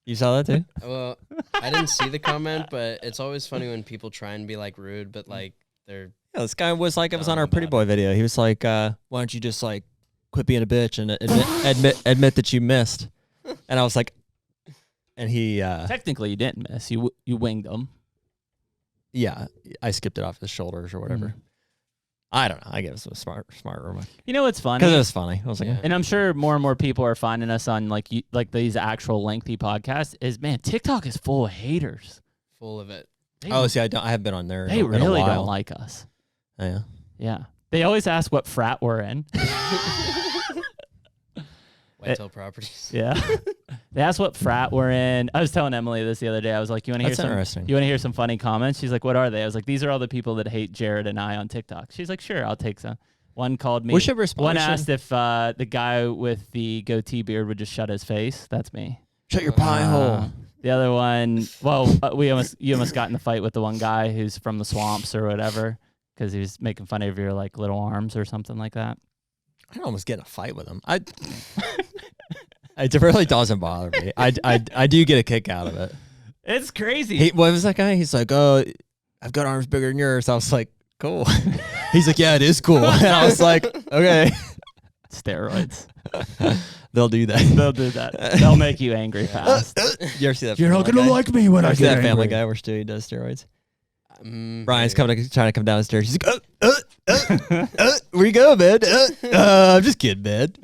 You saw that too? Well, I didn't see the comment, but it's always funny when people try and be like rude, but like they're. Yeah, this guy was like, it was on Dumb our Pretty about Boy video. He was like, why don't you just like quit being a bitch and admit that you missed? And I was like, and he, Technically, you didn't miss. You winged him. yeah, I skipped it off his shoulders or whatever. I don't know. I guess it was smart remark. You know what's funny? Because it was funny. I was like, Yeah. And I'm sure more and more people are finding us on like these actual lengthy podcasts. Is man, TikTok is full of haters. full of it. They, oh, see, I have been on there. they in a really while. don't like us. Yeah. Yeah, they always ask what frat we're in. Whitetail Properties. Yeah, they ask what frat we're in. I was telling Emily this the other day. I was like, "You want to hear That's some? interesting. You want to hear some funny comments?" She's like, "What are they?" I was like, "These are all the people that hate Jared and I on TikTok." She's like, "Sure, I'll take some." One called me. We should respond. One asked if the guy with the goatee beard would just shut his face. That's me. Shut your pie hole. The other one, well, you almost got in the fight with the one guy who's from the swamps or whatever because he was making fun of your like little arms or something like that. I'd almost get in a fight with him. It really doesn't bother me. I do get a kick out of it. It's crazy. What was that guy? He's like, oh, I've got arms bigger than yours. I was like, cool. He's like, yeah, it is cool. And I was like, okay. Steroids. They'll do that. They'll do that. They'll make you angry fast. You ever see that? You're not Family gonna Guy? like me when You I ever see get that Family angry. Guy where Stewie does steroids? Brian's Maybe. trying to come downstairs. He's like, where you going, man? I'm just kidding, man.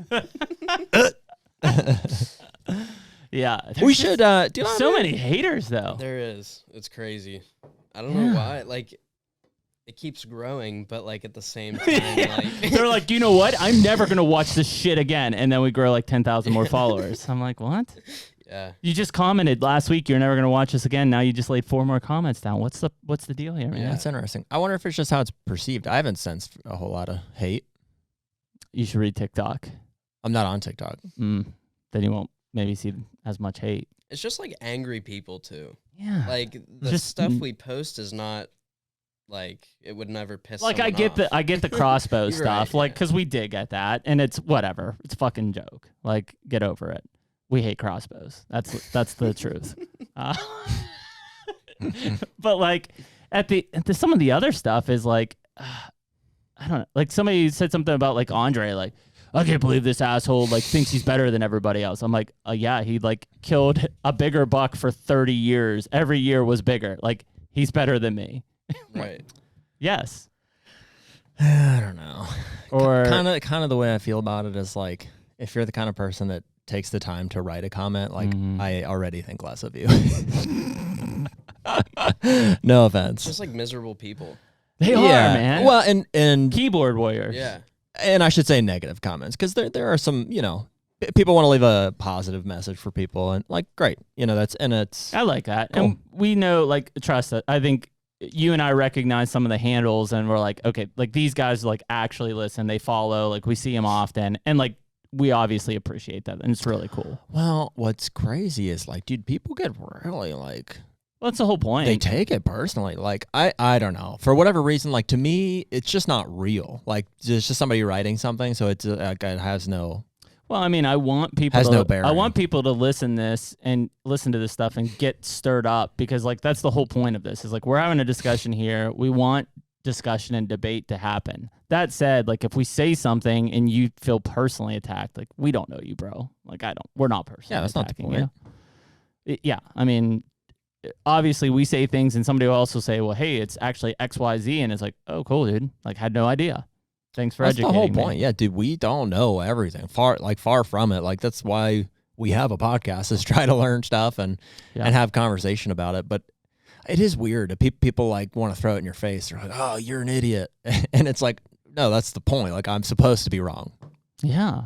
Yeah. We should do So many haters though. There is. It's crazy. I don't know why. Like, it keeps growing, but like at the same time, like They're like, you know what? I'm never gonna watch this shit again. And then we grow like 10,000 more followers. I'm like, what? yeah. You just commented last week you're never gonna watch this again. Now you just laid 4 more comments down. What's the deal here, man? Yeah. That's interesting. I wonder if it's just how it's perceived. I haven't sensed a whole lot of hate. You should read TikTok. I'm not on TikTok. Then you won't maybe see as much hate. It's just like angry people too. Yeah. Like the Just stuff we post is not like it would never piss. Like someone off. I get the crossbow You're stuff, right, like yeah. because we dig at that, and it's whatever. It's a fucking joke. Like get over it. We hate crossbows. That's the truth. But like at the some of the other stuff is like I don't know. Like somebody said something about like Andre, like I can't believe this asshole like thinks he's better than everybody else. I'm like, yeah, he like killed a bigger buck for 30 years. Every year was bigger. Like he's better than me. Right. Yes. I don't know. Or kind of the way I feel about it is like if you're the kind of person that takes the time to write a comment, like I already think less of you. No offense. Just like miserable people. they are, man. Well, and Keyboard warriors. Yeah. and I should say negative comments because there are some, people want to leave a positive message for people and like great, it's I like that. Cool. And we know, like, trust it. I think you and I recognize some of the handles and we're like, okay, like these guys like actually listen, they follow, like we see them often. And like, we obviously appreciate that. And it's really cool. Well, what's crazy is like, dude, people get really like, Well, that's the whole point. they take it personally. Like, I don't know. For whatever reason, like to me, it's just not real. Like, it's just somebody writing something. So it's like, it has no. Well, I mean, I want people Has to, no bearing. I want people to listen to this stuff and get stirred up because like that's the whole point of this is like we're having a discussion here. We want discussion and debate to happen. That said, like if we say something and you feel personally attacked, like we don't know you, bro. Like we're not personally Yeah, that's not the attacking point. you. Yeah, I mean, obviously we say things and somebody will also say, well, hey, it's actually XYZ, and it's like, oh, cool, dude. Like had no idea. Thanks for That's the educating whole point. me. Yeah, dude, we don't know everything. Far from it. Like that's why we have a podcast is try to learn stuff and have conversation about it. But it is weird. People like want to throw it in your face. They're like, "Oh, you're an idiot," and it's like, no, that's the point. Like I'm supposed to be wrong. Yeah.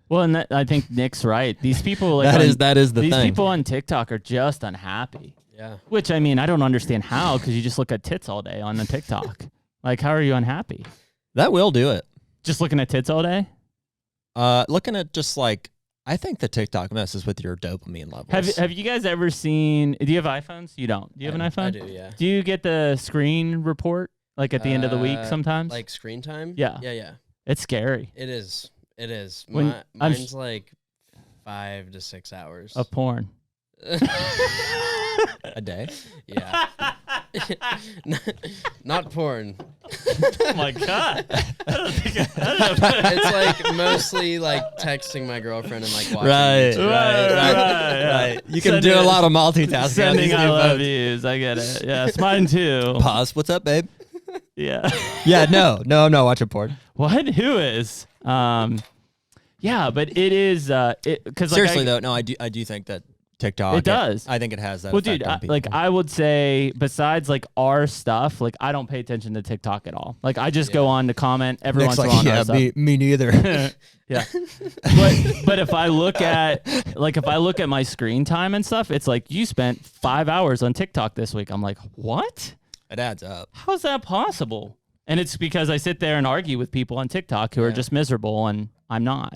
Well, and I think Nick's right. These people, like that is the these thing. people on TikTok are just unhappy. Yeah. Which I mean, I don't understand how because you just look at tits all day on the TikTok. Like, how are you unhappy? That will do it. Just looking at tits all day? Looking at just like, I think the TikTok messes with your dopamine levels. Have you guys ever seen? Do you have iPhones? You don't. Do you have an iPhone? I do, yeah. Do you get the screen report like at the end of the week sometimes? Like screen time? Yeah. Yeah. It's scary. It is. It is. When Mine's like 5 to 6 hours. Of porn. A day? Yeah. Not porn. Oh my god. It's like mostly like texting my girlfriend and like watching YouTube. Right. You can do a lot of multitasking. Sending I love yous. I get it. Yeah, it's mine too. Pause. What's up, babe? Yeah. Yeah, no, I'm not watching porn. What? Who is? Yeah, but it is because Seriously though, no, I do think that TikTok. It does. I think it has that. Well, effect dude, on people. I would say besides like our stuff, like I don't pay attention to TikTok at all. Like I just go on to comment every Nick's once in a while. yeah, me neither. Yeah. But if I look at my screen time and stuff, it's like you spent 5 hours on TikTok this week. I'm like, what? It adds up. How's that possible? And it's because I sit there and argue with people on TikTok who are just miserable and I'm not.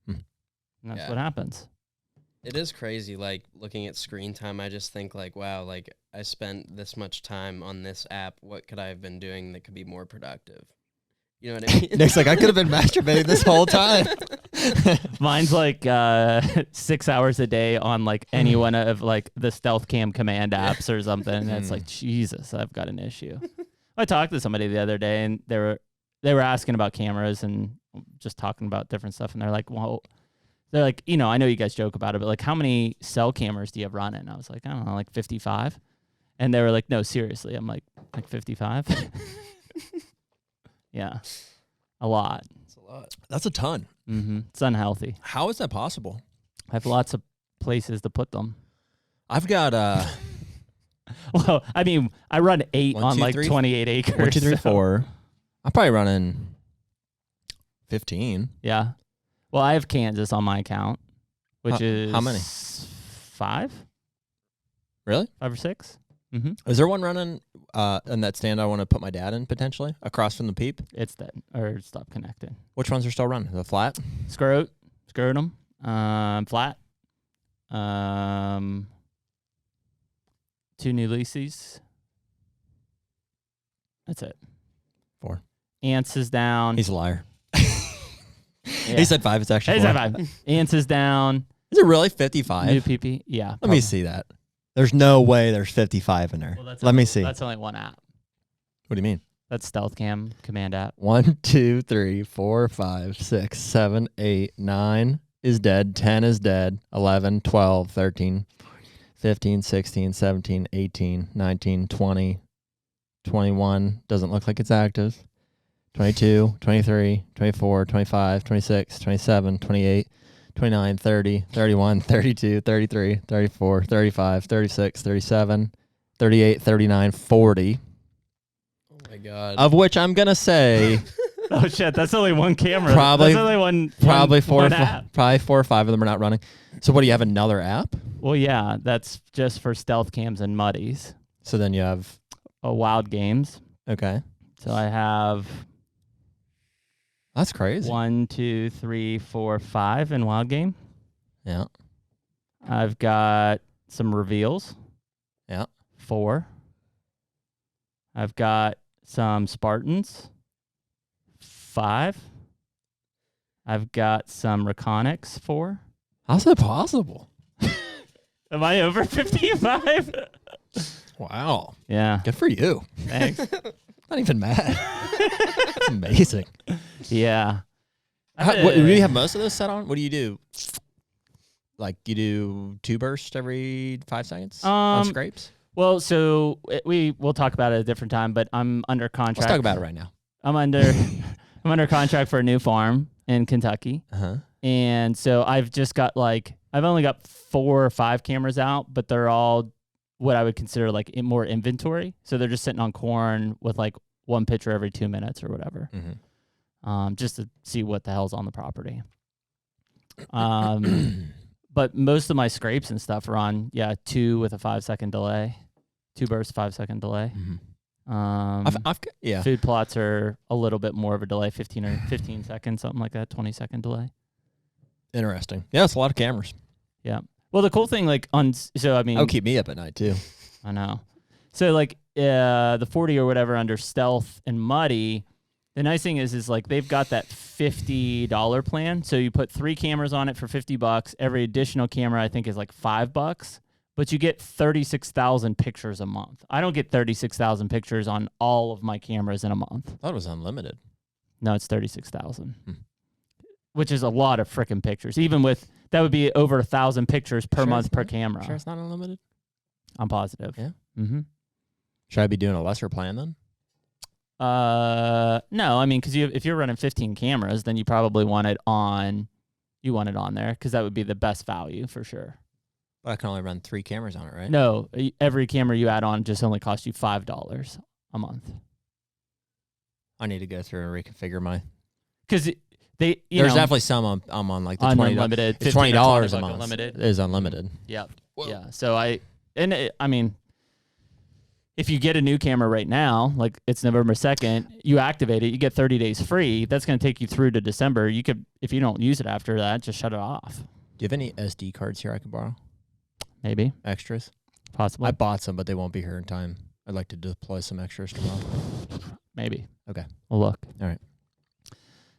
And that's what happens. It is crazy, like, looking at screen time, I just think, like, wow, like, I spent this much time on this app. What could I have been doing that could be more productive? You know what I mean? Nick's like, I could have been masturbating this whole time. Mine's like 6 hours a day on, like, any one of, like, the stealth cam command apps or something. And it's like, Jesus, I've got an issue. I talked to somebody the other day, and they were asking about cameras and just talking about different stuff. And they're like, well... They're like, you know, I know you guys joke about it, but like, how many cell cameras do you have running? I was like, I don't know, like 55. And they were like, no, seriously. I'm like 55? Yeah. A lot. That's a lot. That's a ton. Mm-hmm. It's unhealthy. How is that possible? I have lots of places to put them. I've got Well, I mean, I run 8 1, on 2, like 3, 28 acres. 1, 2, 3, so. 4. I'm probably running 15. Yeah. Well, I have Kansas on my account, which is... How many? 5? Really? 5 or 6? Mm-hmm. Is there one running in that stand I want to put my dad in, potentially, across from the peep? It's dead. Or stop connected. Which ones are still running? The flat? Scrotum, flat, 2 new leases. That's it. 4. Ants is down. He's a liar. Yeah. He said 5. It's actually 4. 5. Ants is down. Is it really 55? New PP. Yeah. Let me see that. There's no way there's 55 in there. Well, Let me see. That's only one app. What do you mean? That's Stealth Cam command app. 1, 2, 3, 4, 5, 6, 7, 8, 9 is dead. 10 is dead. 11, 12, 13, 15, 16, 17, 18, 19, 20, 21. Doesn't look like it's active. 22, 23, 24, 25, 26, 27, 28, 29, 30, 31, 32, 33, 34, 35, 36, 37, 38, 39, 40. Oh my God. Of which I'm going to say... Oh shit, that's only one camera. Probably, that's only one four or 5 of them are not running. So what, do you have another app? Well, yeah, that's just for stealth cams and muddies. So then you have... Wild games. Okay. So I have... That's crazy. 1, 2, 3, 4, 5 in wild game. Yeah. I've got some reveals. Yeah. 4. I've got some Spartans. 5. I've got some Reconics. 4. How's that possible? Am I over 55? Wow. Yeah. Good for you. Thanks. Not even mad. That's amazing. Yeah. Do you have most of those set on? What do you do? Like, you do 2 bursts every 5 seconds on scrapes? Well, so we'll talk about it at a different time, but I'm under contract. Let's talk about it right now. I'm under contract for a new farm in Kentucky. Uh-huh. And so I've only got 4 or 5 cameras out, but they're all what I would consider like more inventory. So they're just sitting on corn with like 1 picture every 2 minutes or whatever. Mm-hmm. Just to see what the hell's on the property. But most of my scrapes and stuff are on, 2 with a 5-second delay. 2 bursts, 5-second delay. Mm-hmm. Yeah. Food plots are a little bit more of a delay, 15 seconds, something like that, 20-second delay. Interesting. Yeah, it's a lot of cameras. Yeah. Well, the cool thing, like, That'll keep me up at night, too. I know. So, like, the 40 or whatever under stealth and muddy, the nice thing is like they've got that $50 plan. So you put 3 cameras on it for $50. Every additional camera, I think, is like $5. But you get 36,000 pictures a month. I don't get 36,000 pictures on all of my cameras in a month. I thought it was unlimited. No, it's 36,000, which is a lot of freaking pictures. Even with that would be over 1,000 pictures per month per camera. Sure, it's not unlimited. I'm positive. Yeah. Mm-hmm. Should I be doing a lesser plan then? No. I mean, because if you're running 15 cameras, then you probably want it on. You want it on there because that would be the best value for sure. But I can only run 3 cameras on it, right? No, every camera you add on just only costs you $5 a month. I need to go through and reconfigure my. Because there's definitely some I'm on like the unlimited. $20. It's $20 a month. Unlimited. It is unlimited. Yep. Whoa. Yeah. So I mean, if you get a new camera right now, like it's November 2nd, you activate it, you get 30 days free. That's going to take you through to December. You could, if you don't use it after that, just shut it off. Do you have any SD cards here I could borrow? Maybe. Extras? Possibly. I bought some, but they won't be here in time. I'd like to deploy some extras tomorrow. Maybe. Okay. We'll look. All right.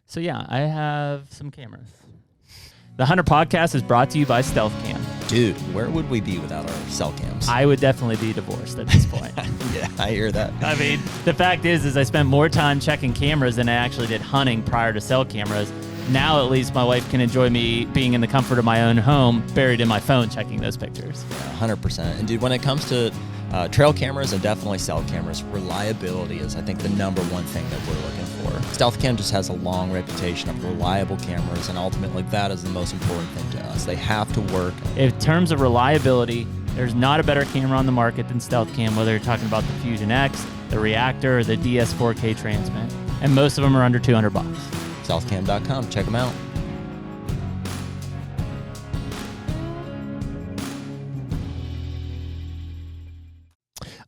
So yeah, I have some cameras. The HUNTR Podcast is brought to you by Stealth Cam. Dude, where would we be without our cell cams? I would definitely be divorced at this point. Yeah, I hear that. I mean, the fact is I spent more time checking cameras than I actually did hunting prior to cell cameras. Now, at least, my wife can enjoy me being in the comfort of my own home, buried in my phone, checking those pictures. Yeah, 100%. And dude, when it comes to trail cameras and definitely cell cameras, reliability is, I think, the number one thing that we're looking for. Stealth Cam just has a long reputation of reliable cameras, and ultimately, that is the most important thing to us. They have to work. In terms of reliability, there's not a better camera on the market than Stealth Cam, whether you're talking about the Fusion X, the Reactor, or the DS4K Transmit. And most of them are under $200. Stealthcam.com. Check them out.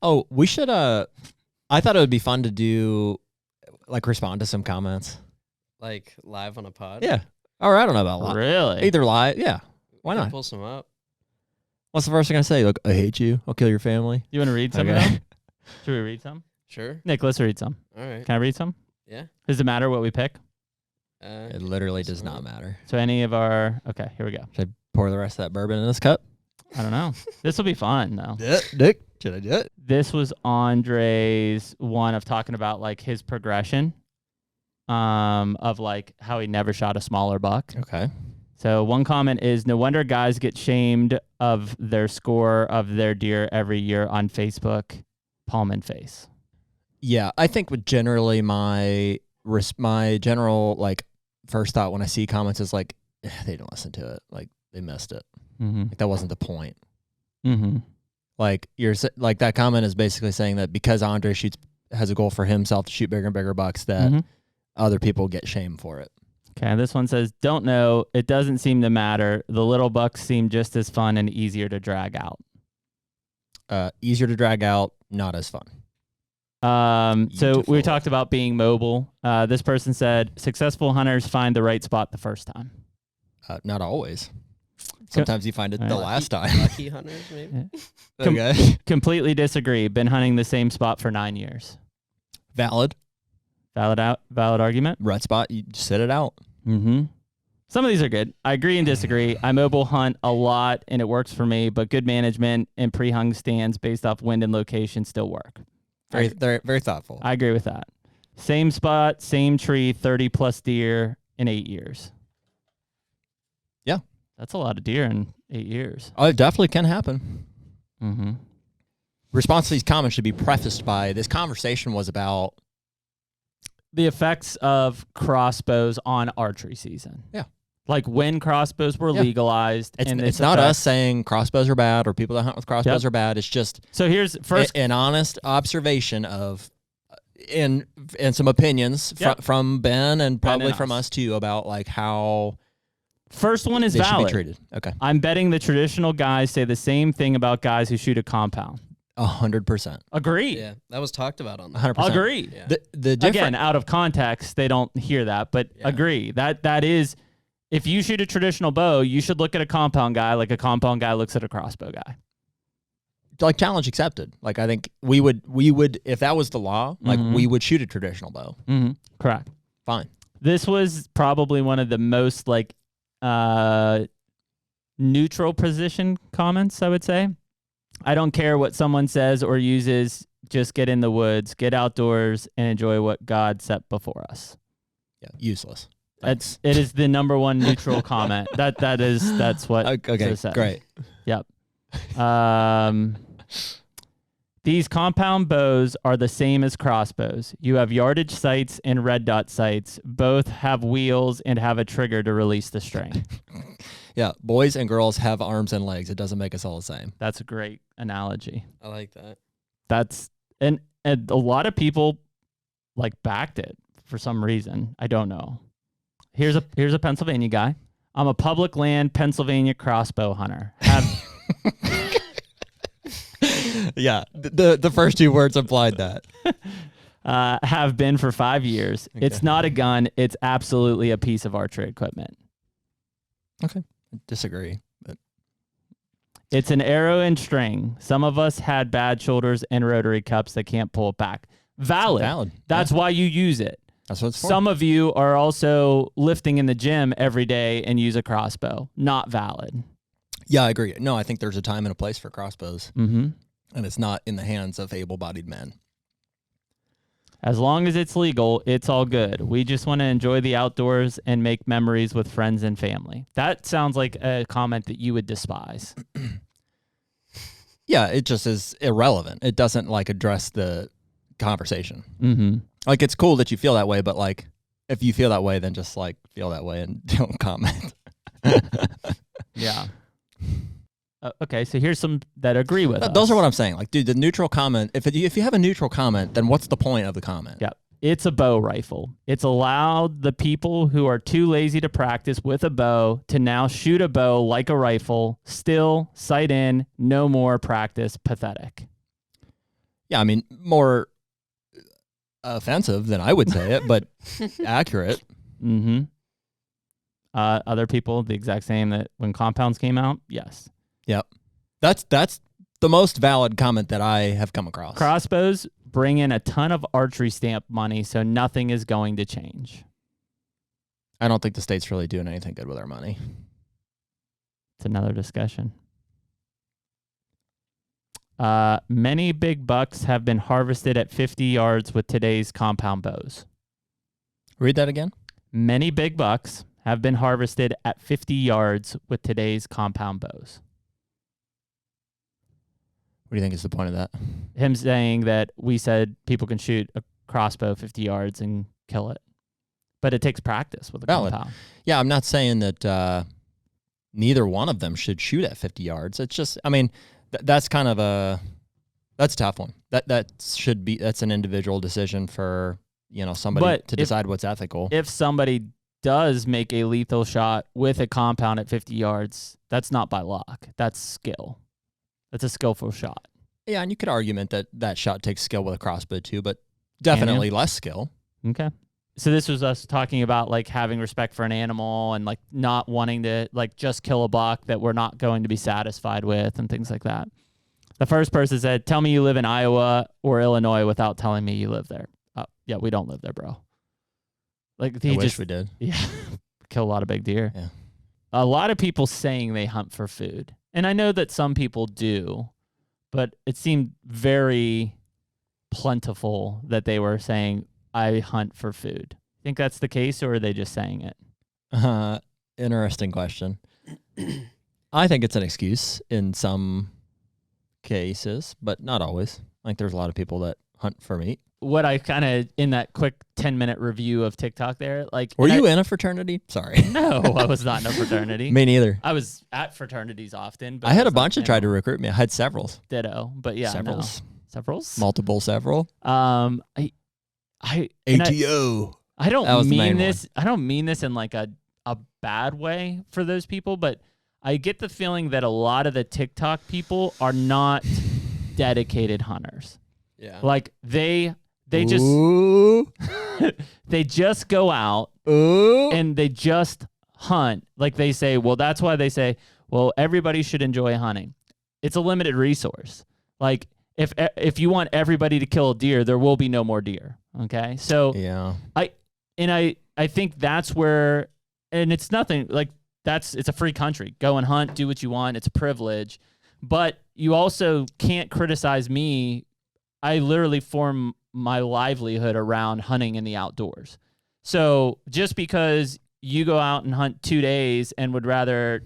Oh, we should, I thought it would be fun to do, like, respond to some comments. Like live on a pod? Yeah. Or I don't know about live. Really? Either live. Yeah. Why not? Pull some up. What's the first thing I say? Like, I hate you. I'll kill your family. You want to read some of them? Should we read some? Sure. Nick, let's read some. All right. Can I read some? Yeah. Does it matter what we pick? It literally does not matter. So any of our... Okay, here we go. Should I pour the rest of that bourbon in this cup? I don't know. This will be fun, though. Nick, should I do it? This was Andre's one of talking about, like, his progression of, like, how he never shot a smaller buck. Okay. So one comment is, no wonder guys get shamed of their score of their deer every year on Facebook, palm and face. Yeah, I think with generally my general, like, first thought when I see comments is like, they didn't listen to it. Like, they missed it. Mm-hmm. Like, that wasn't the point. Mm-hmm. Like, like that comment is basically saying that because Andre has a goal for himself to shoot bigger and bigger bucks, that other people get shamed for it. Okay, this one says, don't know. It doesn't seem to matter. The little bucks seem just as fun and easier to drag out. Easier to drag out, not as fun. So we talked about being mobile. This person said, successful hunters find the right spot the first time. Not always. Sometimes you find it the last time. Lucky hunters, maybe. Okay. Completely disagree. Been hunting the same spot for 9 years. Valid argument. rut spot. You sit it out. Mm-hmm. Some of these are good. I agree and disagree. I mobile hunt a lot and it works for me, but good management and pre-hung stands based off wind and location still work. They're very thoughtful. I agree with that. Same spot, same tree, 30 plus deer in 8 years. Yeah. That's a lot of deer in 8 years. Oh, it definitely can happen. Mm-hmm. Response to these comments should be prefaced by, this conversation was about the effects of crossbows on archery season. Yeah. Like when crossbows were legalized. It's not us saying crossbows are bad or people that hunt with crossbows are bad. It's just so here's first an honest observation of and some opinions from Ben and probably from us too about like how first one is they valid. Should be treated. Okay. I'm betting the traditional guys say the same thing about guys who shoot a compound. 100%. Agree. Yeah, that was talked about on that. 100%. Agree. Yeah. The different, Again, out of context, they don't hear that, but Yeah. agree. That is, if you shoot a traditional bow, you should look at a compound guy like a compound guy looks at a crossbow guy. like challenge accepted. Like I think we would if that was the law, like we would shoot a traditional bow. Mm-hmm. Correct. Fine. This was probably one of the most like neutral position comments, I would say. I don't care what someone says or uses. Just get in the woods, get outdoors, and enjoy what God set before us. Yeah, useless. It is the number one neutral comment. That's what. Okay, it says. great. Yep. These compound bows are the same as crossbows. You have yardage sights and red dot sights. Both have wheels and have a trigger to release the string. Yeah, boys and girls have arms and legs. It doesn't make us all the same. That's a great analogy. I like that. That's and a lot of people like backed it for some reason. I don't know. Here's a Pennsylvania guy. I'm a public land Pennsylvania crossbow hunter. Yeah, the first two words implied that. Have been for 5 years. Okay. It's not a gun. It's absolutely a piece of archery equipment. Okay, disagree. But It's an arrow and string. Some of us had bad shoulders and rotary cups that can't pull it back. Valid. That's why you use it. That's what it's for. Some of you are also lifting in the gym every day and use a crossbow. Not valid. Yeah, I agree. No, I think there's a time and a place for crossbows, Mm-hmm. and it's not in the hands of able-bodied men. As long as it's legal, it's all good. We just want to enjoy the outdoors and make memories with friends and family. That sounds like a comment that you would despise. Yeah, it just is irrelevant. It doesn't like address the conversation. Mm-hmm. Like it's cool that you feel that way, but like if you feel that way, then just like feel that way and don't comment. Yeah. Okay, so here's some that agree with us. Those are what I'm saying. Like, dude, the neutral comment. If you have a neutral comment, then what's the point of the comment? Yeah. It's a bow rifle. It's allowed the people who are too lazy to practice with a bow to now shoot a bow like a rifle. Still, sight in, no more practice. Pathetic. Yeah, I mean, more offensive than I would say it, but accurate. Mm-hmm. Other people, the exact same that when compounds came out, yes. Yep. That's the most valid comment that I have come across. Crossbows bring in a ton of archery stamp money, so nothing is going to change. I don't think the state's really doing anything good with our money. It's another discussion. Many big bucks have been harvested at 50 yards with today's compound bows. Read that again. Many big bucks have been harvested at 50 yards with today's compound bows. What do you think is the point of that? Him saying that we said people can shoot a crossbow 50 yards and kill it. But it takes practice with a Valid. compound. Yeah, I'm not saying that neither one of them should shoot at 50 yards. It's just, I mean, that's kind of that's a tough one. That's an individual decision for, somebody to decide what's ethical. If somebody does make a lethal shot with a compound at 50 yards, that's not by luck. That's skill. That's a skillful shot. Yeah, and you could argument that shot takes skill with a crossbow too, but definitely less skill. Okay. So this was us talking about like having respect for an animal and like not wanting to like just kill a buck that we're not going to be satisfied with and things like that. The first person said, "Tell me you live in Iowa or Illinois without telling me you live there." Yeah, we don't live there, bro. Like I wish we did. Yeah, kill a lot of big deer. Yeah. A lot of people saying they hunt for food. And I know that some people do, but it seemed very plentiful that they were saying, I hunt for food. Think that's the case, or are they just saying it? Interesting question. I think it's an excuse in some cases, but not always. Like there's a lot of people that hunt for meat. What I kind of, in that quick 10-minute review of TikTok there, like... Were you in a fraternity? Sorry. No, I was not in a fraternity. Me neither. I was at fraternities often. But I had a bunch that tried to recruit me. I had several. Ditto, but yeah, Severals. No. Severals? Multiple several. I ATO. I don't mean this. I don't mean this in like a bad way for those people, but I get the feeling that a lot of the TikTok people are not dedicated hunters. Yeah. Like they just Ooh. they just go out Ooh. and they just hunt. Like they say, well, that's why they say, well, everybody should enjoy hunting. It's a limited resource. Like if you want everybody to kill a deer, there will be no more deer. Okay. So Yeah. I think that's where, and it's nothing like it's a free country. Go and hunt, do what you want. It's a privilege, but you also can't criticize me. I literally form my livelihood around hunting in the outdoors. So just because you go out and hunt 2 days and would rather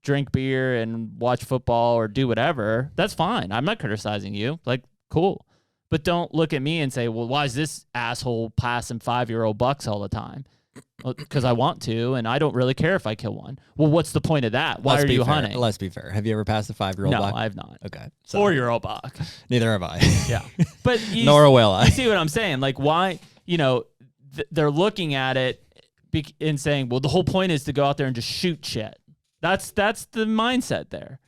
drink beer and watch football or do whatever, that's fine. I'm not criticizing you. Like, cool. But don't look at me and say, well, why is this asshole passing 5-year-old bucks all the time? Because I want to, and I don't really care if I kill one. Well, what's the point of that? Why are you hunting? Let's be fair. Have you ever passed a 5-year-old buck? No, I have not. Okay. 4-year-old buck. Neither have I. Yeah. But Nor will I. You see what I'm saying? Like, why, they're looking at it and saying, well, the whole point is to go out there and just shoot shit. That's the mindset there.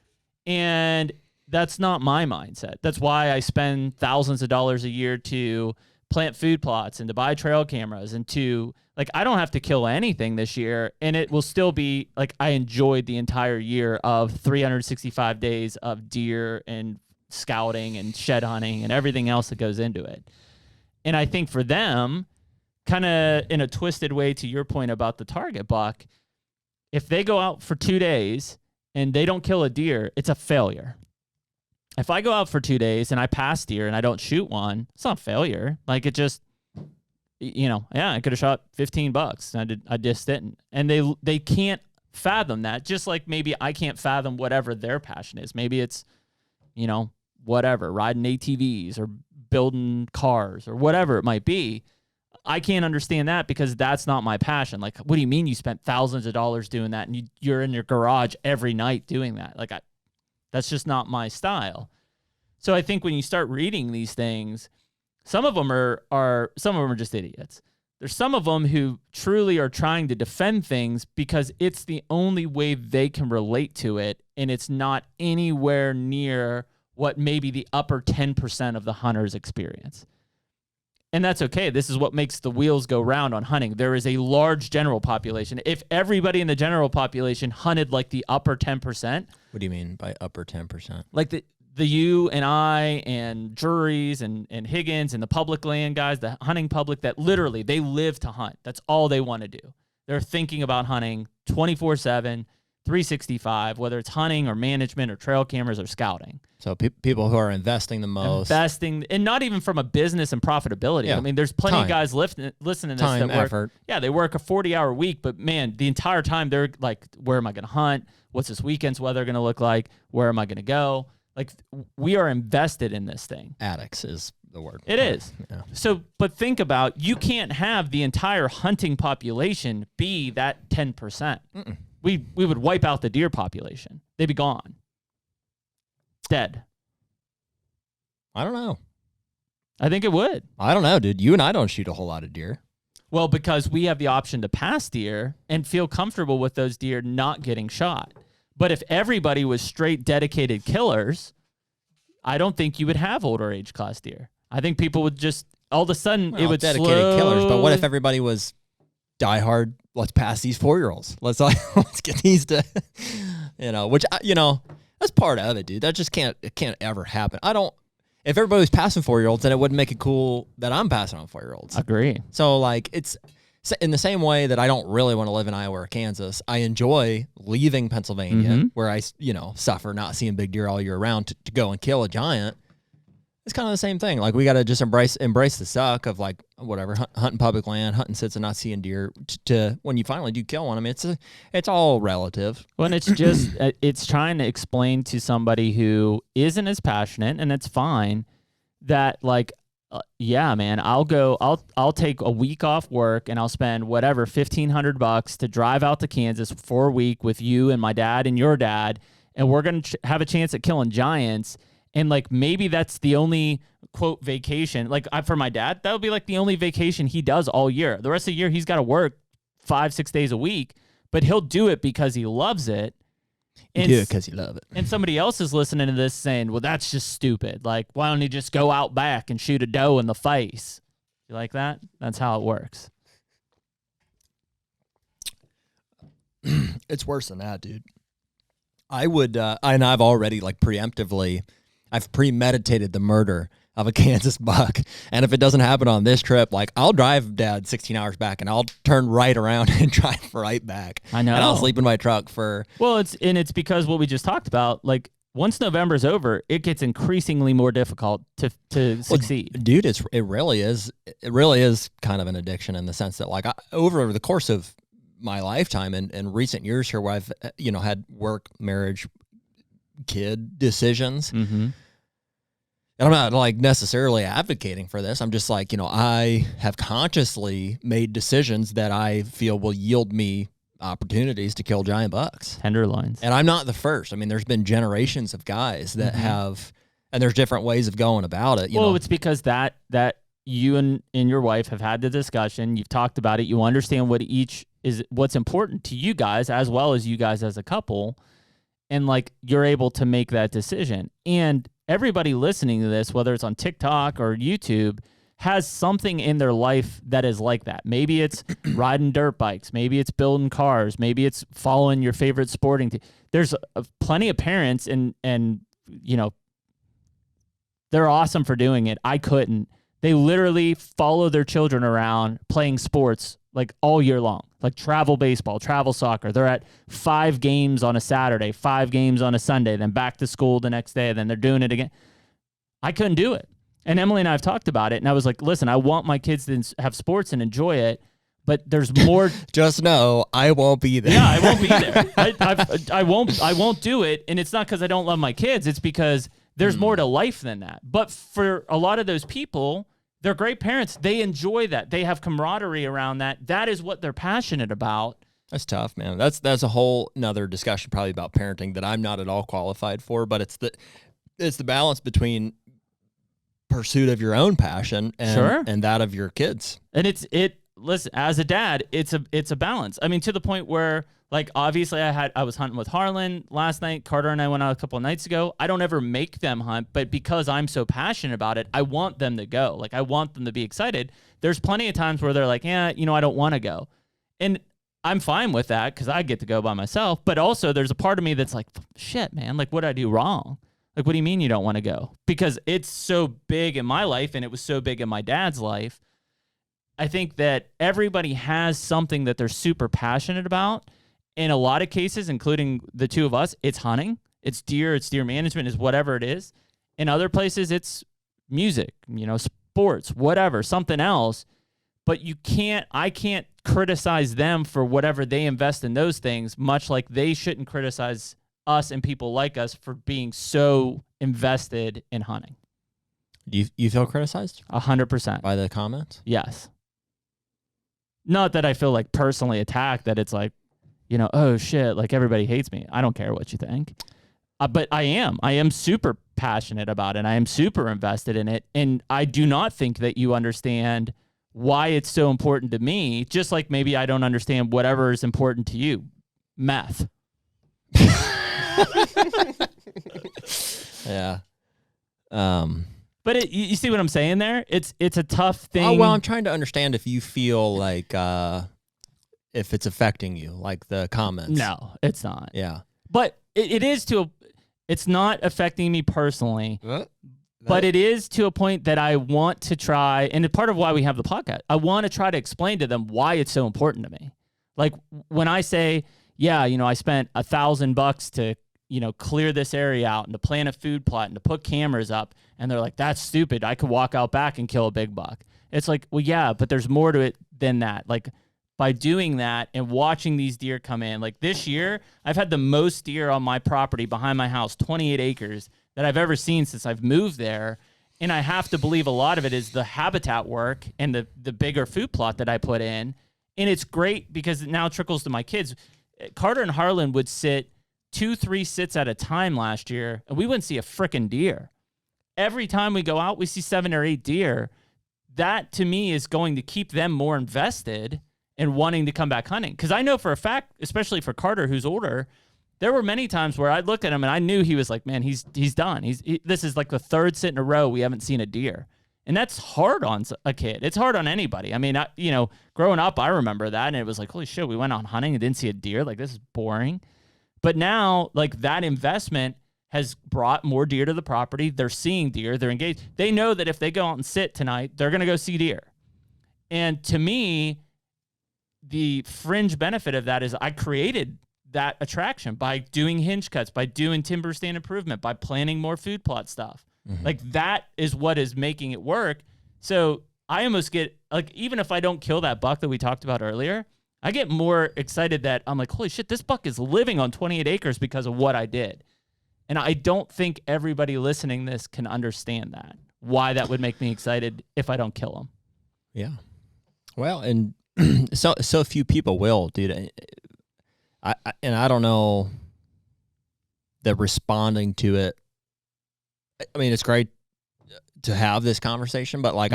And that's not my mindset. That's why I spend thousands of dollars a year to plant food plots and to buy trail cameras and to, like, I don't have to kill anything this year, and it will still be, like, I enjoyed the entire year of 365 days of deer and scouting and shed hunting and everything else that goes into it. And I think for them, kind of in a twisted way to your point about the target buck, if they go out for 2 days and they don't kill a deer, it's a failure. If I go out for 2 days and I pass deer and I don't shoot one, it's not a failure. Like, it just, I could have shot 15 bucks. I just didn't. And they can't fathom that, just like maybe I can't fathom whatever their passion is. Maybe it's, whatever, riding ATVs or building cars or whatever it might be. I can't understand that because that's not my passion. Like, what do you mean you spent thousands of dollars doing that and you're in your garage every night doing that? Like, that's just not my style. So I think when you start reading these things, some of them are just idiots. There's some of them who truly are trying to defend things because it's the only way they can relate to it, and it's not anywhere near what maybe the upper 10% of the hunters experience. And that's okay. This is what makes the wheels go round on hunting. There is a large general population. If everybody in the general population hunted like the upper 10%. What do you mean by upper 10%? Like the you and I and juries and Higgins and the public land guys, the hunting public that literally they live to hunt. That's all they want to do. They're thinking about hunting 24/7, 365, whether it's hunting or management or trail cameras or scouting. So people who are investing the most. And not even from a business and profitability. Yeah. I mean, there's plenty of guys listening to this Time, that work. effort. Yeah, they work a 40-hour week, but man, the entire time they're like, where am I going to hunt? What's this weekend's weather going to look like? Where am I going to go? Like, we are invested in this thing. Addicts is the word. It is. Yeah. So, but think about, you can't have the entire hunting population be that 10%. Mm-mm. We would wipe out the deer population. They'd be gone. Dead. I don't know. I think it would. I don't know, dude. You and I don't shoot a whole lot of deer. Well, because we have the option to pass deer and feel comfortable with those deer not getting shot. But if everybody was straight dedicated killers, I don't think you would have older age class deer. I think people would just, all of a sudden, it would dedicated killers. But what if everybody was diehard? Let's pass these 4-year-olds. Let's get these to, which that's part of it, dude. That just can't ever happen. If everybody was passing 4-year-olds, then it wouldn't make it cool that I'm passing on 4-year-olds. Agree. So like, it's in the same way that I don't really want to live in Iowa or Kansas. I enjoy leaving Pennsylvania, where I suffer not seeing big deer all year round, to go and kill a giant. It's kind of the same thing. Like, we got to just embrace the suck of, like, whatever, hunting public land, hunting sits and not seeing deer, to when you finally do kill one. I mean, it's all relative. Well, and it's just, it's trying to explain to somebody who isn't as passionate, and it's fine, that, like, yeah, man, I'll take a week off work and I'll spend whatever, $1,500 to drive out to Kansas for a week with you and my dad and your dad, and we're going to have a chance at killing giants. And, like, maybe that's the only, quote, vacation. Like, for my dad, that would be, like, the only vacation he does all year. The rest of the year, he's got to work 5-6 days a week, but he'll do it because he loves it. You do it because you love it. And somebody else is listening to this saying, well, that's just stupid. Like, why don't you just go out back and shoot a doe in the face? You like that? That's how it works. It's worse than that, dude. I would, and I've already like preemptively, I've premeditated the murder of a Kansas buck. And if it doesn't happen on this trip, like I'll drive Dad 16 hours back and I'll turn right around and drive right back. I know. And I'll sleep in my truck for. Well, it's because what we just talked about, like once November's over, it gets increasingly more difficult to succeed. Well, dude, it really is kind of an addiction in the sense that like over the course of my lifetime and recent years here where I've, had work, marriage, kid decisions. Mm-hmm. And I'm not like necessarily advocating for this. I'm just like, I have consciously made decisions that I feel will yield me opportunities to kill giant bucks. Tenderloins. And I'm not the first. I mean, there's been generations of guys that have, and there's different ways of going about it. It's because that you and your wife have had the discussion. You've talked about it. You understand what's important to you guys as well as you guys as a couple. And like, you're able to make that decision. And everybody listening to this, whether it's on TikTok or YouTube, has something in their life that is like that. Maybe it's riding dirt bikes. Maybe it's building cars. Maybe it's following your favorite sporting team. There's plenty of parents and they're awesome for doing it. I couldn't. They literally follow their children around playing sports like all year long, like travel baseball, travel soccer. They're at 5 games on a Saturday, 5 games on a Sunday, then back to school the next day, then they're doing it again. I couldn't do it. And Emily and I have talked about it, and I was like, listen, I want my kids to have sports and enjoy it, but there's more. Just know I won't be there. Yeah, I won't be there. I won't do it, and it's not because I don't love my kids. It's because there's more to life than that. But for a lot of those people, they're great parents. They enjoy that. They have camaraderie around that. That is what they're passionate about. That's tough, man. That's a whole nother discussion probably about parenting that I'm not at all qualified for, but it's the balance between pursuit of your own passion and that of your kids. And listen, as a dad, it's a balance. I mean, to the point where, like, obviously I was hunting with Harlan last night. Carter and I went out a couple of nights ago. I don't ever make them hunt, but because I'm so passionate about it, I want them to go. Like, I want them to be excited. There's plenty of times where they're like, I don't want to go. And I'm fine with that because I get to go by myself. But also there's a part of me that's like, shit, man, like, what did I do wrong? Like, what do you mean you don't want to go? Because it's so big in my life and it was so big in my dad's life. I think that everybody has something that they're super passionate about. In a lot of cases, including the two of us, it's hunting, it's deer management, is whatever it is. In other places, it's music, sports, whatever, something else. But I can't criticize them for whatever they invest in those things, much like they shouldn't criticize us and people like us for being so invested in hunting. Do you feel criticized? 100%. By the comments? Yes. Not that I feel like personally attacked, that it's like, oh shit, like everybody hates me. I don't care what you think. But I am super passionate about it. I am super invested in it. And I do not think that you understand why it's so important to me, just like maybe I don't understand whatever is important to you. Meth. Yeah. But you see what I'm saying there? It's a tough thing. Oh, well, I'm trying to understand if you feel like if it's affecting you, like the comments. No, it's not. Yeah. But it is it's not affecting me personally. But it is to a point that I want to try, and part of why we have the podcast, I want to try to explain to them why it's so important to me. Like when I say, I spent $1,000 to, clear this area out and to plant a food plot and to put cameras up, and they're like, that's stupid. I could walk out back and kill a big buck. It's like, well, yeah, but there's more to it than that. Like by doing that and watching these deer come in, like this year, I've had the most deer on my property behind my house, 28 acres, that I've ever seen since I've moved there. And I have to believe a lot of it is the habitat work and the bigger food plot that I put in. And it's great because it now trickles to my kids. Carter and Harlan would sit 2-3 sits at a time last year, and we wouldn't see a frickin' deer. Every time we go out, we see 7 or 8 deer. That, to me, is going to keep them more invested in wanting to come back hunting. Because I know for a fact, especially for Carter, who's older, there were many times where I'd look at him and I knew he was like, man, he's done. This is like the third sit in a row we haven't seen a deer. And that's hard on a kid. It's hard on anybody. I mean, growing up, I remember that, and it was like, holy shit, we went on hunting and didn't see a deer. Like, this is boring. But now, like, that investment has brought more deer to the property. They're seeing deer. They're engaged. They know that if they go out and sit tonight, they're going to go see deer. And to me, the fringe benefit of that is I created that attraction by doing hinge cuts, by doing timber stand improvement, by planning more food plot stuff. Mm-hmm. Like, that is what is making it work. So I almost get, like, even if I don't kill that buck that we talked about earlier, I get more excited that I'm like, holy shit, this buck is living on 28 acres because of what I did. And I don't think everybody listening this can understand that, why that would make me excited if I don't kill him. Yeah. Well, and so few people will, dude. I don't know that responding to it. I mean, it's great to have this conversation, but like,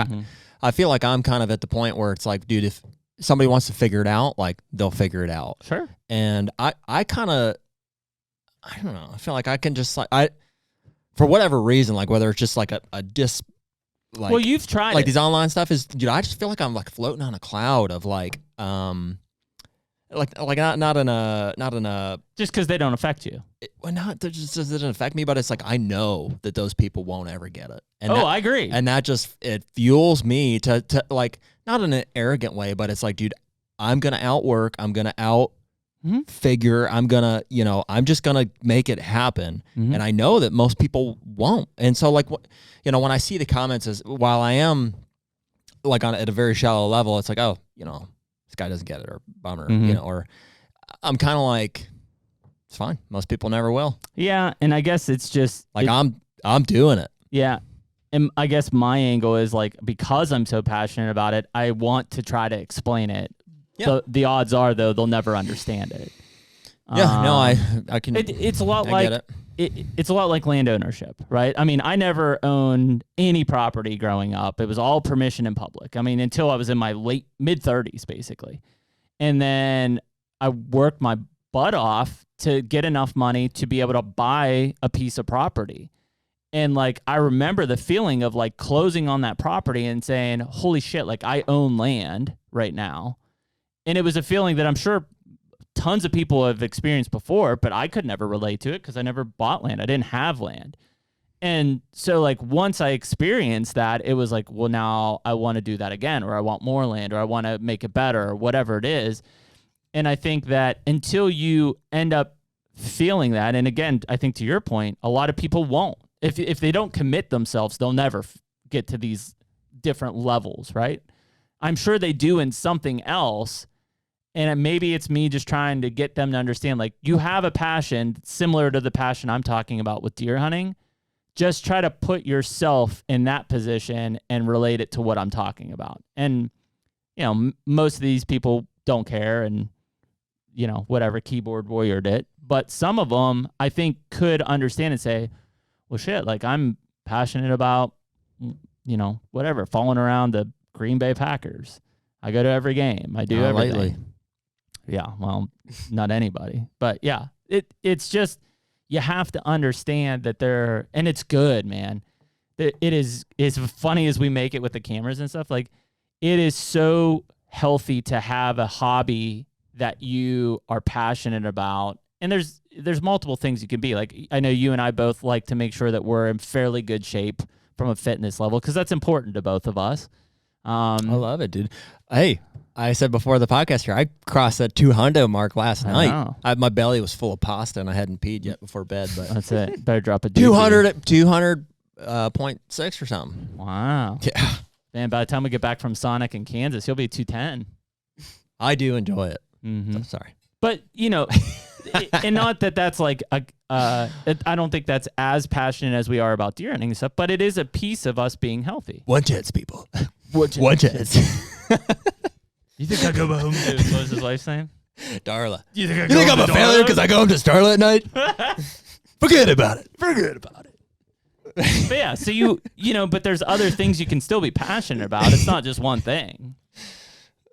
I feel like I'm kind of at the point where it's like, dude, if somebody wants to figure it out, like, they'll figure it out. Sure. And I kind of, I don't know. I feel like I can just like, for whatever reason, like whether it's just like a like, well, you've tried like it. These online stuff is, dude, I just feel like I'm like floating on a cloud of like not in a just because they don't affect you. Well, not that just doesn't affect me, but it's like I know that those people won't ever get it. And I agree. And that just, it fuels me to like, not in an arrogant way, but it's like, dude, I'm gonna outwork, I'm gonna out figure, I'm gonna, I'm just gonna make it happen. Mm-hmm. And I know that most people won't. And so like, when I see the comments, as while I am like at a very shallow level, it's like, oh, this guy doesn't get it, or bummer, or I'm kind of like, it's fine. Most people never will. Yeah. And I guess it's just like, I'm doing it. Yeah. And I guess my angle is like, because I'm so passionate about it, I want to try to explain it. Yeah. So the odds are, though, they'll never understand it. Yeah, no, I can. It's a lot like it's a lot like land ownership, right? I mean, I never owned any property growing up. It was all permission in public. I mean, until I was in my mid-30s, basically. And then I worked my butt off to get enough money to be able to buy a piece of property. And like, I remember the feeling of like closing on that property and saying, holy shit, like I own land right now. And it was a feeling that I'm sure tons of people have experienced before, but I could never relate to it because I never bought land. I didn't have land. And so like, once I experienced that, it was like, well, now I want to do that again, or I want more land, or I want to make it better, or whatever it is. And I think that until you end up feeling that, and again, I think to your point, a lot of people won't. If they don't commit themselves, they'll never get to these different levels, right? I'm sure they do in something else. And maybe it's me just trying to get them to understand, like, you have a passion similar to the passion I'm talking about with deer hunting. Just try to put yourself in that position and relate it to what I'm talking about. And, most of these people don't care and, whatever, keyboard warriored it. But some of them, I think, could understand and say, well, shit, like, I'm passionate about, whatever, following around the Green Bay Packers. I go to every game. I do everything. Lately. Yeah, well, not anybody. But yeah, it's just, you have to understand that and it's good, man. It is, as funny as we make it with the cameras and stuff, like, it is so healthy to have a hobby that you are passionate about. And there's multiple things you can be. Like, I know you and I both like to make sure that we're in fairly good shape from a fitness level, because that's important to both of us. I love it, dude. Hey, I said before the podcast here, I crossed that 200 mark last night. My belly was full of pasta and I hadn't peed yet before bed. But that's it. Better drop a 200.6 or something. Wow. Yeah. Man, by the time we get back from Sonic in Kansas, you'll be 210. I do enjoy it. Mm-hmm. So, sorry. But, and not that that's like, I don't think that's as passionate as we are about deer hunting and stuff, but it is a piece of us being healthy. One chance, people. One chance. You think I go home to, what was his wife's name? Darla. You think I'm a failure because I go home to Starla at night? Forget about it. But yeah, so but there's other things you can still be passionate about. It's not just one thing.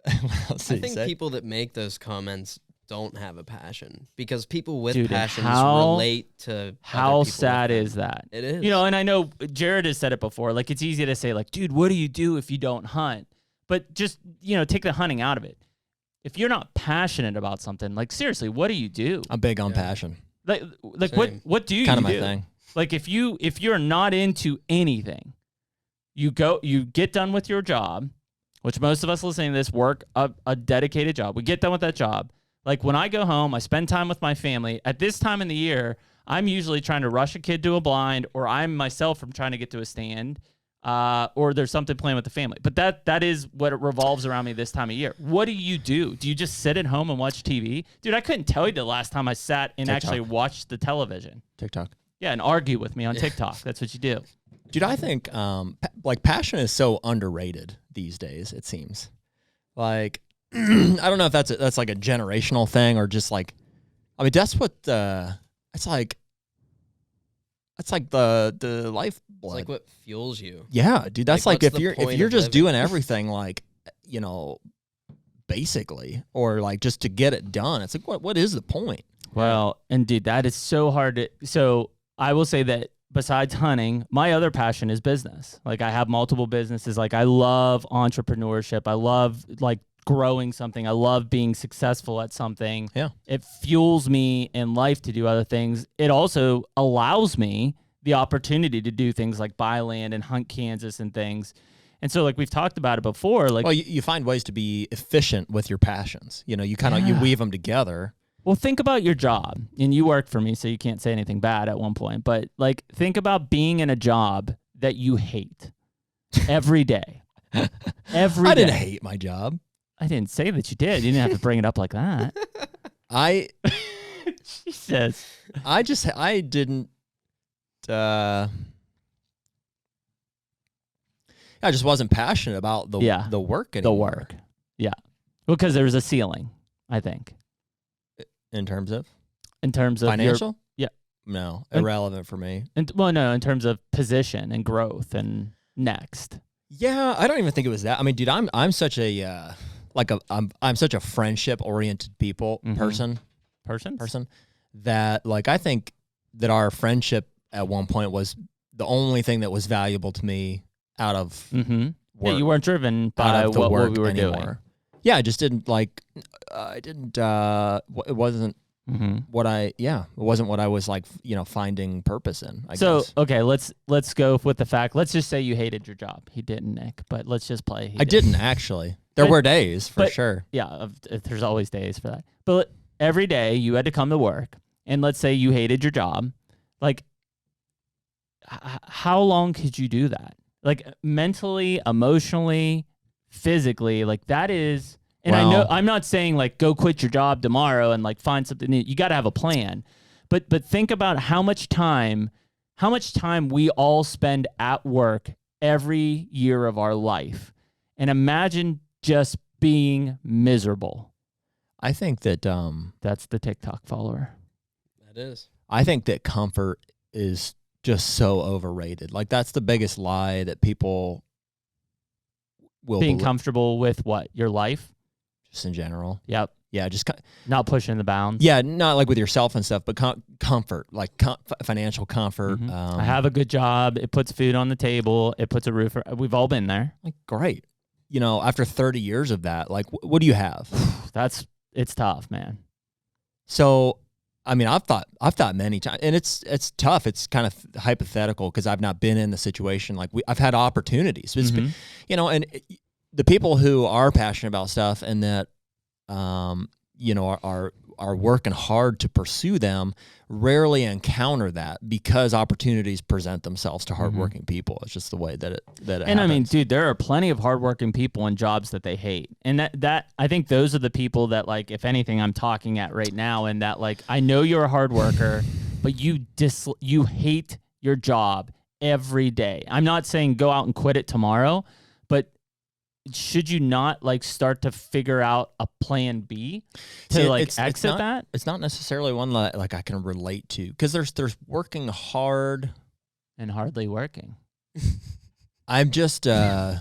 I think people that make those comments don't have a passion, because people with Dude, passions how- relate to How other people sad with them. is that? It is. You know, and I know Jared has said it before. Like, it's easy to say, like, dude, what do you do if you don't hunt? But just, you know, take the hunting out of it. If you're not passionate about something, like, seriously, what do you do? I'm big on Yeah. passion. Like Same. what do you Kind of my do? thing. Like, if you're not into anything, you get done with your job, which most of us listening to this work a dedicated job. We get done with that job. Like, when I go home, I spend time with my family. At this time in the year, I'm usually trying to rush a kid to a blind, or I'm myself from trying to get to a stand, or there's something playing with the family. But that is what it revolves around me this time of year. What do? Do you just sit at home and watch TV? Dude, I couldn't tell you the last time I sat and TikTok. actually watched the television. TikTok. Yeah, and argue with me on TikTok. That's what you do. Dude, I think like passion is so underrated these days, it seems. Like, I don't know if that's like a generational thing, or just like, I mean, that's what it's like the lifeblood. It's like what fuels you. Yeah, dude, that's Like, like, what's the if point you're of just living? doing everything, like, you know, basically, or like just to get it done. It's like, what is the point? Well, indeed, that is so hard to. So I will say that besides hunting, my other passion is business. Like, I have multiple businesses. Like, I love entrepreneurship. I love like growing something. I love being successful at something. Yeah. It fuels me in life to do other things. It also allows me the opportunity to do things like buy land and hunt Kansas and things. And so, like, we've talked about it before. Like, Well, you find ways to be efficient with your passions. You know, you kind of you Yeah. weave them together. well, think about your job. And you work for me, so you can't say anything bad at one point. But, like, think about being in a job that you hate every day. Every I day. didn't hate my job. I didn't say that you did. You didn't have to bring it up like that. I Jesus. I didn't. I just wasn't passionate about the work anymore. The work. Yeah. Because there's a ceiling, I think, In terms of in terms of financial. yeah. No, And- irrelevant for me. in terms of position and growth and next. Yeah, I don't even think it was that. I mean, dude, I'm such a I'm such a friendship oriented Mhm. person Person? that, like, I think that our friendship at one point was the only thing that was valuable to me out of Mm-hmm. work. Yeah, you weren't driven out by of the what work we were anymore. doing. Yeah, I just didn't like. I didn't. It wasn't Mm-hmm. what I. Yeah, it wasn't what I was like. You know, finding purpose in. I So guess. okay, let's go with the fact. Let's just say you hated your job. He didn't, Nick. But let's just play. He I did. didn't actually. There But- were days for but- sure. Yeah, there's always days for that. But every day you had to come to work, and let's say you hated your job. Like, how long could you do that? Like, mentally, emotionally, physically, like, that is. And I know Well- I'm not saying like go quit your job tomorrow and like find something new. You got to have a plan. But think about how much time we all spend at work every year of our life. And imagine just being miserable. I think that. That's the TikTok follower. That is. I think that comfort is just so overrated. Like, that's the biggest lie that people will Being believe, comfortable with what? Your life? just in general. Yep. Yeah, just Not pushing the bounds. yeah, not like with yourself and stuff, but comfort, like financial comfort. Mhm. I have a good job. It puts food on the table. It puts a roof. We've all been there. like, great. You know, after 30 years of that, like, what do you have? It's tough, man. So, I mean, I've thought many times, and it's tough. It's kind of hypothetical because I've not been in the situation. Like, I've had opportunities. It's been- Mhm. you know, and the people who are passionate about stuff and that, you know, are working hard to pursue them rarely encounter that because opportunities present themselves to hardworking people. It's just the way that it And I mean, happens. dude, there are plenty of hardworking people in jobs that they hate. And that I think those are the people that, like, if anything, I'm talking at right now. And that, like, I know you're a hard worker, but you hate your job every day. I'm not saying go out and quit it tomorrow, but should you not, like, start to figure out a plan B to See, like it's exit not- that? It's not necessarily one that, like, I can relate to because there's working hard. And hardly working. I'm just I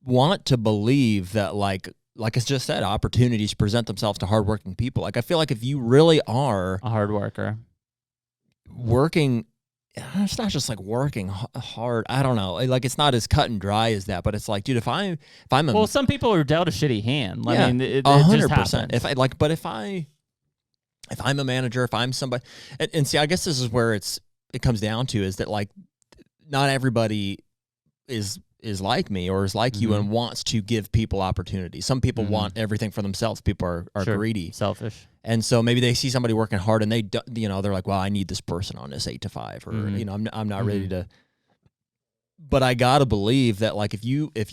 want to believe that, like, like it's just said, opportunities present themselves to hardworking people. Like I feel like if you really are A hard worker. working, it's not just like working hard. I don't know. Like it's not as cut and dry as that, but it's like, dude, if I'm a, Well, some people are dealt a shitty hand. I yeah, mean, it 100%. just happens. If I'm a manager, if I'm somebody, and see, I guess this is where it comes down to is that like not everybody is like me or is like you and wants to give people opportunities. Some people want everything for themselves. People are Sure. greedy. Selfish. And so maybe they see somebody working hard and they, they're like, well, I need this person on this 8 to 5, or, I'm not ready to, but I got to believe that like, if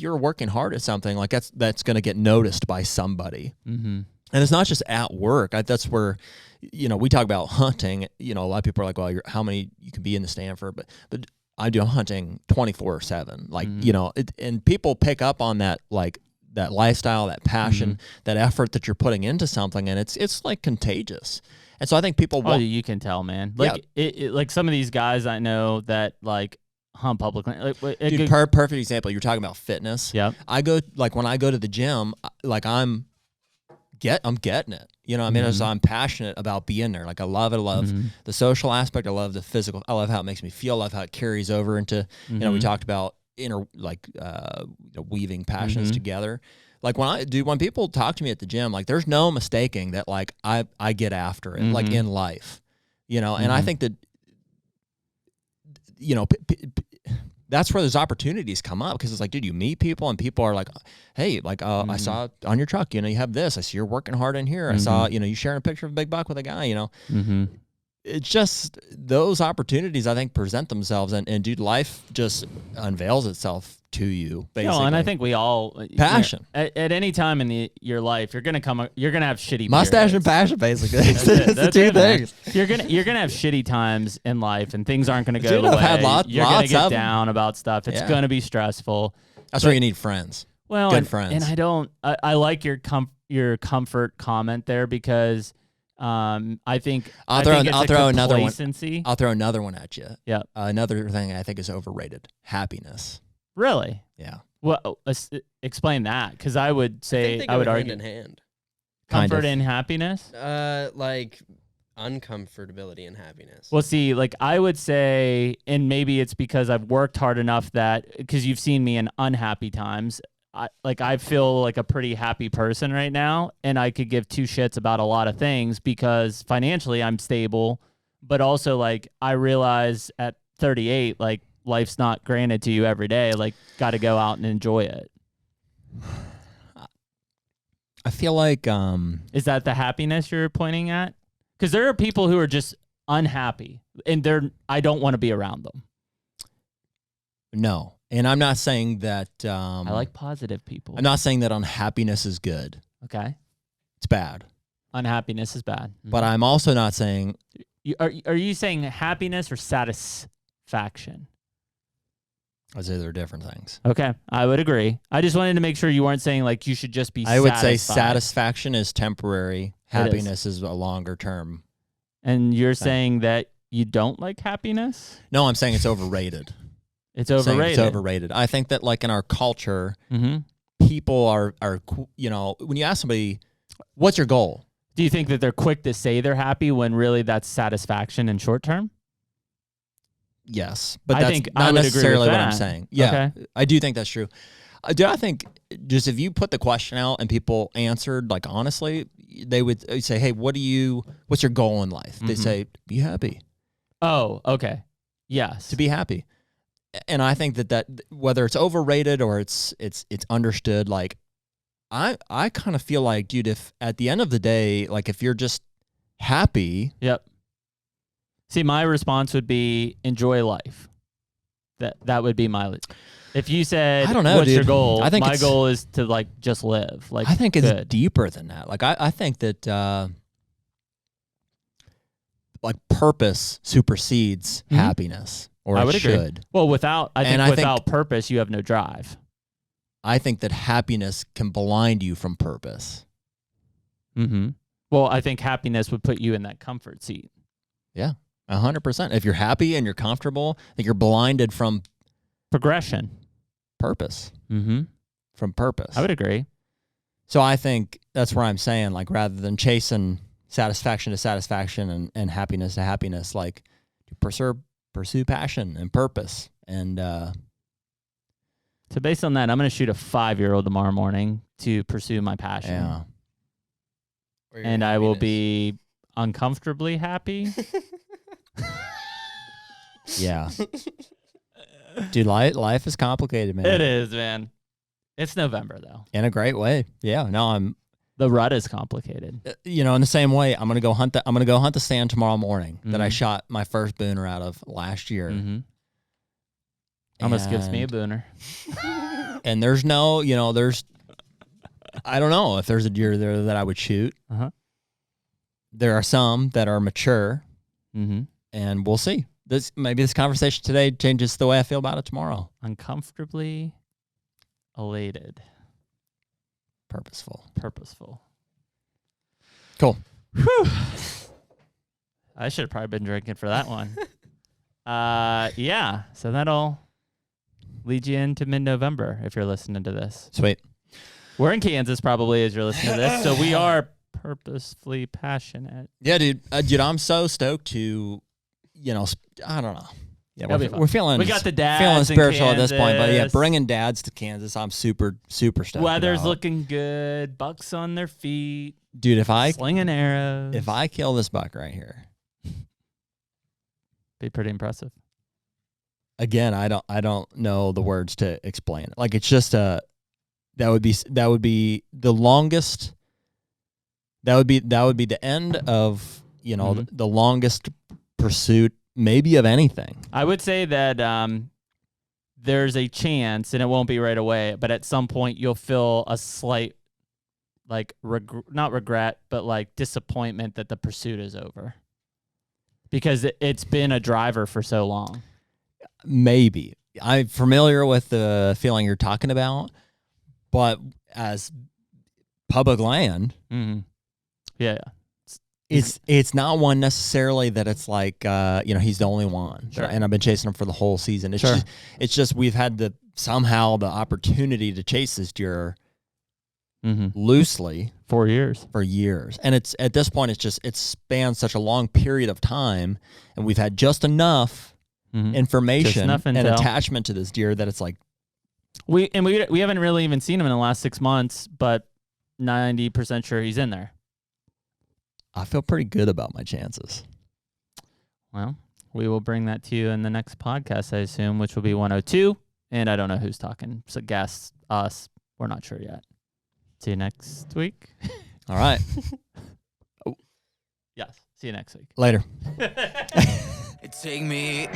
you're working hard at something, like that's going to get noticed by somebody. Mm-hmm. And it's not just at work. That's where, we talk about hunting, a lot of people are like, well, how many you can be in the stand for, but I do hunting 24/7. Like, and people pick up on that, like, that lifestyle, that passion, that effort that you're putting into something, and it's like contagious. And so I think people want, you can tell, man. Like like some of these guys I know that like hunt publicly. Like, dude, perfect example. You're talking about fitness. Yeah. When I go to the gym, like I'm getting it. So I'm passionate about being there. Like I love it. I love the social aspect. I love the physical. I love how it makes me feel. I love how it carries over into, we talked about weaving passions together. Like when people talk to me at the gym, like there's no mistaking that like I get after it, like in life, and I think that, that's where those opportunities come up, because it's like, dude, you meet people and people are like, hey, like, I saw on your truck, you have this. I see you're working hard in here. I saw, you sharing a picture of a big buck with a guy, It's just those opportunities, I think, present themselves, and dude, life just unveils itself to you, basically. And I think we all passion at any time in your life, you're gonna have shitty mustache periods. and passion, basically. That's the two things. You're gonna have shitty times in life, and things aren't gonna go the I've way. had you're gonna get of down about stuff. It's gonna be stressful. That's where you need friends. Well, good friends. And I like your comfort comment there, because I think I'll throw another one. Complacency. I'll throw another one at you. Yeah. Another thing I think is overrated: happiness. Really? Yeah. Well, explain that, because I would say I would argue hand in hand. Comfort and happiness. Like uncomfortability and happiness. Well, see, like I would say, and maybe it's because I've worked hard enough that, because you've seen me in unhappy times, I feel like a pretty happy person right now, and I could give two shits about a lot of things because financially I'm stable, but also like I realize at 38, like life's not granted to you every day. Like, got to go out and enjoy it. I feel like is that the happiness you're pointing at? Because there are people who are just unhappy, and I don't want to be around them. No. And I'm not saying that I like positive people. I'm not saying that unhappiness is good. Okay. It's bad. Unhappiness is bad. But I'm also not saying... Are you saying happiness or satisfaction? I'd say they're different things. Okay, I would agree. I just wanted to make sure you weren't saying like you should just be I would say satisfaction is temporary. Happiness is a longer term. And you're saying that you don't like happiness? No, I'm saying it's overrated. It's overrated. It's overrated. I think that like in our culture, people are when you ask somebody, what's your goal? Do you think that they're quick to say they're happy when really that's satisfaction in short term? Yes, but I that's think not I would necessarily agree with what I'm that. saying. Yeah, okay. I do think that's true. I think just if you put the question out and people answered like honestly, they would say, "Hey, what's your goal in life?" They say, "Be happy." Oh, okay. Yes, to be happy. And I think that whether it's overrated or it's understood, like I kind of feel like, dude, if at the end of the day, like if you're just happy. Yep. See, my response would be enjoy life. That would be my. If you said, I don't know, what's your goal? I think my goal is to like just live. Like I think it's deeper than that. Like I think that like purpose supersedes happiness, or I would agree. Well, without purpose, you have no drive. I think that happiness can blind you from purpose. Well, I think happiness would put you in that comfort seat. Yeah. 100%. If you're happy and you're comfortable, I think you're blinded from progression, purpose. From purpose. I would agree. So I think that's where I'm saying, like, rather than chasing satisfaction to satisfaction and happiness to happiness, like, pursue passion and purpose. And so based on that, I'm going to shoot a 5-year-old tomorrow morning to pursue my passion. yeah. Or your And I will happiness. be uncomfortably happy. Yeah. Dude, life is complicated, man. It is, man. It's November, though. In a great way. Yeah. No, I'm, The rut is complicated. in the same way, I'm gonna go hunt the stand tomorrow morning that I Mhm. shot my first booner out of last year. Mm-hmm. Almost gives me a And- booner. And there's no, I don't know if there's a deer there that I would shoot. Uh-huh. There are some that are mature, Mm-hmm. and we'll see. Maybe this conversation today changes the way I feel about it tomorrow. Uncomfortably elated. Purposeful. Purposeful. Cool. Whew. I should have probably been drinking for that one. Yeah. So that'll lead you into mid-November if you're listening to this. Sweet. We're in Kansas probably as you're listening to this, so we are purposefully passionate. Yeah, dude. I'm so stoked to, I don't know. Yeah, That'll be fun. we're feeling We got the dads feeling in spiritual at this point, but yeah, Kansas. bringing dads to Kansas, I'm super stoked. Weather's about. looking good. Bucks on their feet. Dude, if I Slinging arrows. kill this buck right here, Be pretty impressive. again, I don't know the words to explain it. Like, it's just that would be the longest. That would be the end of Mhm. the longest pursuit maybe of anything. I would say that there's a chance, and it won't be right away, but at some point you'll feel a slight, like, not regret, but like disappointment that the pursuit is over. Because it's been a driver for so long. Maybe. I'm familiar with the feeling you're talking about, but as public land, Mm-hmm. Yeah. it's not one necessarily that it's like he's the only one. Sure. And I've been chasing him for the whole season. Sure. It's just we've had the opportunity to chase this deer Mm-hmm. loosely 4 years. for years. And it's at this point it spans such a long period of time, and we've had just enough Mm-hmm. information enough and intel. attachment to this deer that it's like, We haven't really even seen him in the last 6 months, but 90% sure he's in there. I feel pretty good about my chances. Well, we will bring that to you in the next podcast, I assume, which will be 102. And I don't know who's talking. So guess us. We're not sure yet. See you next week. All right. Yes. See you next week. Later. Take me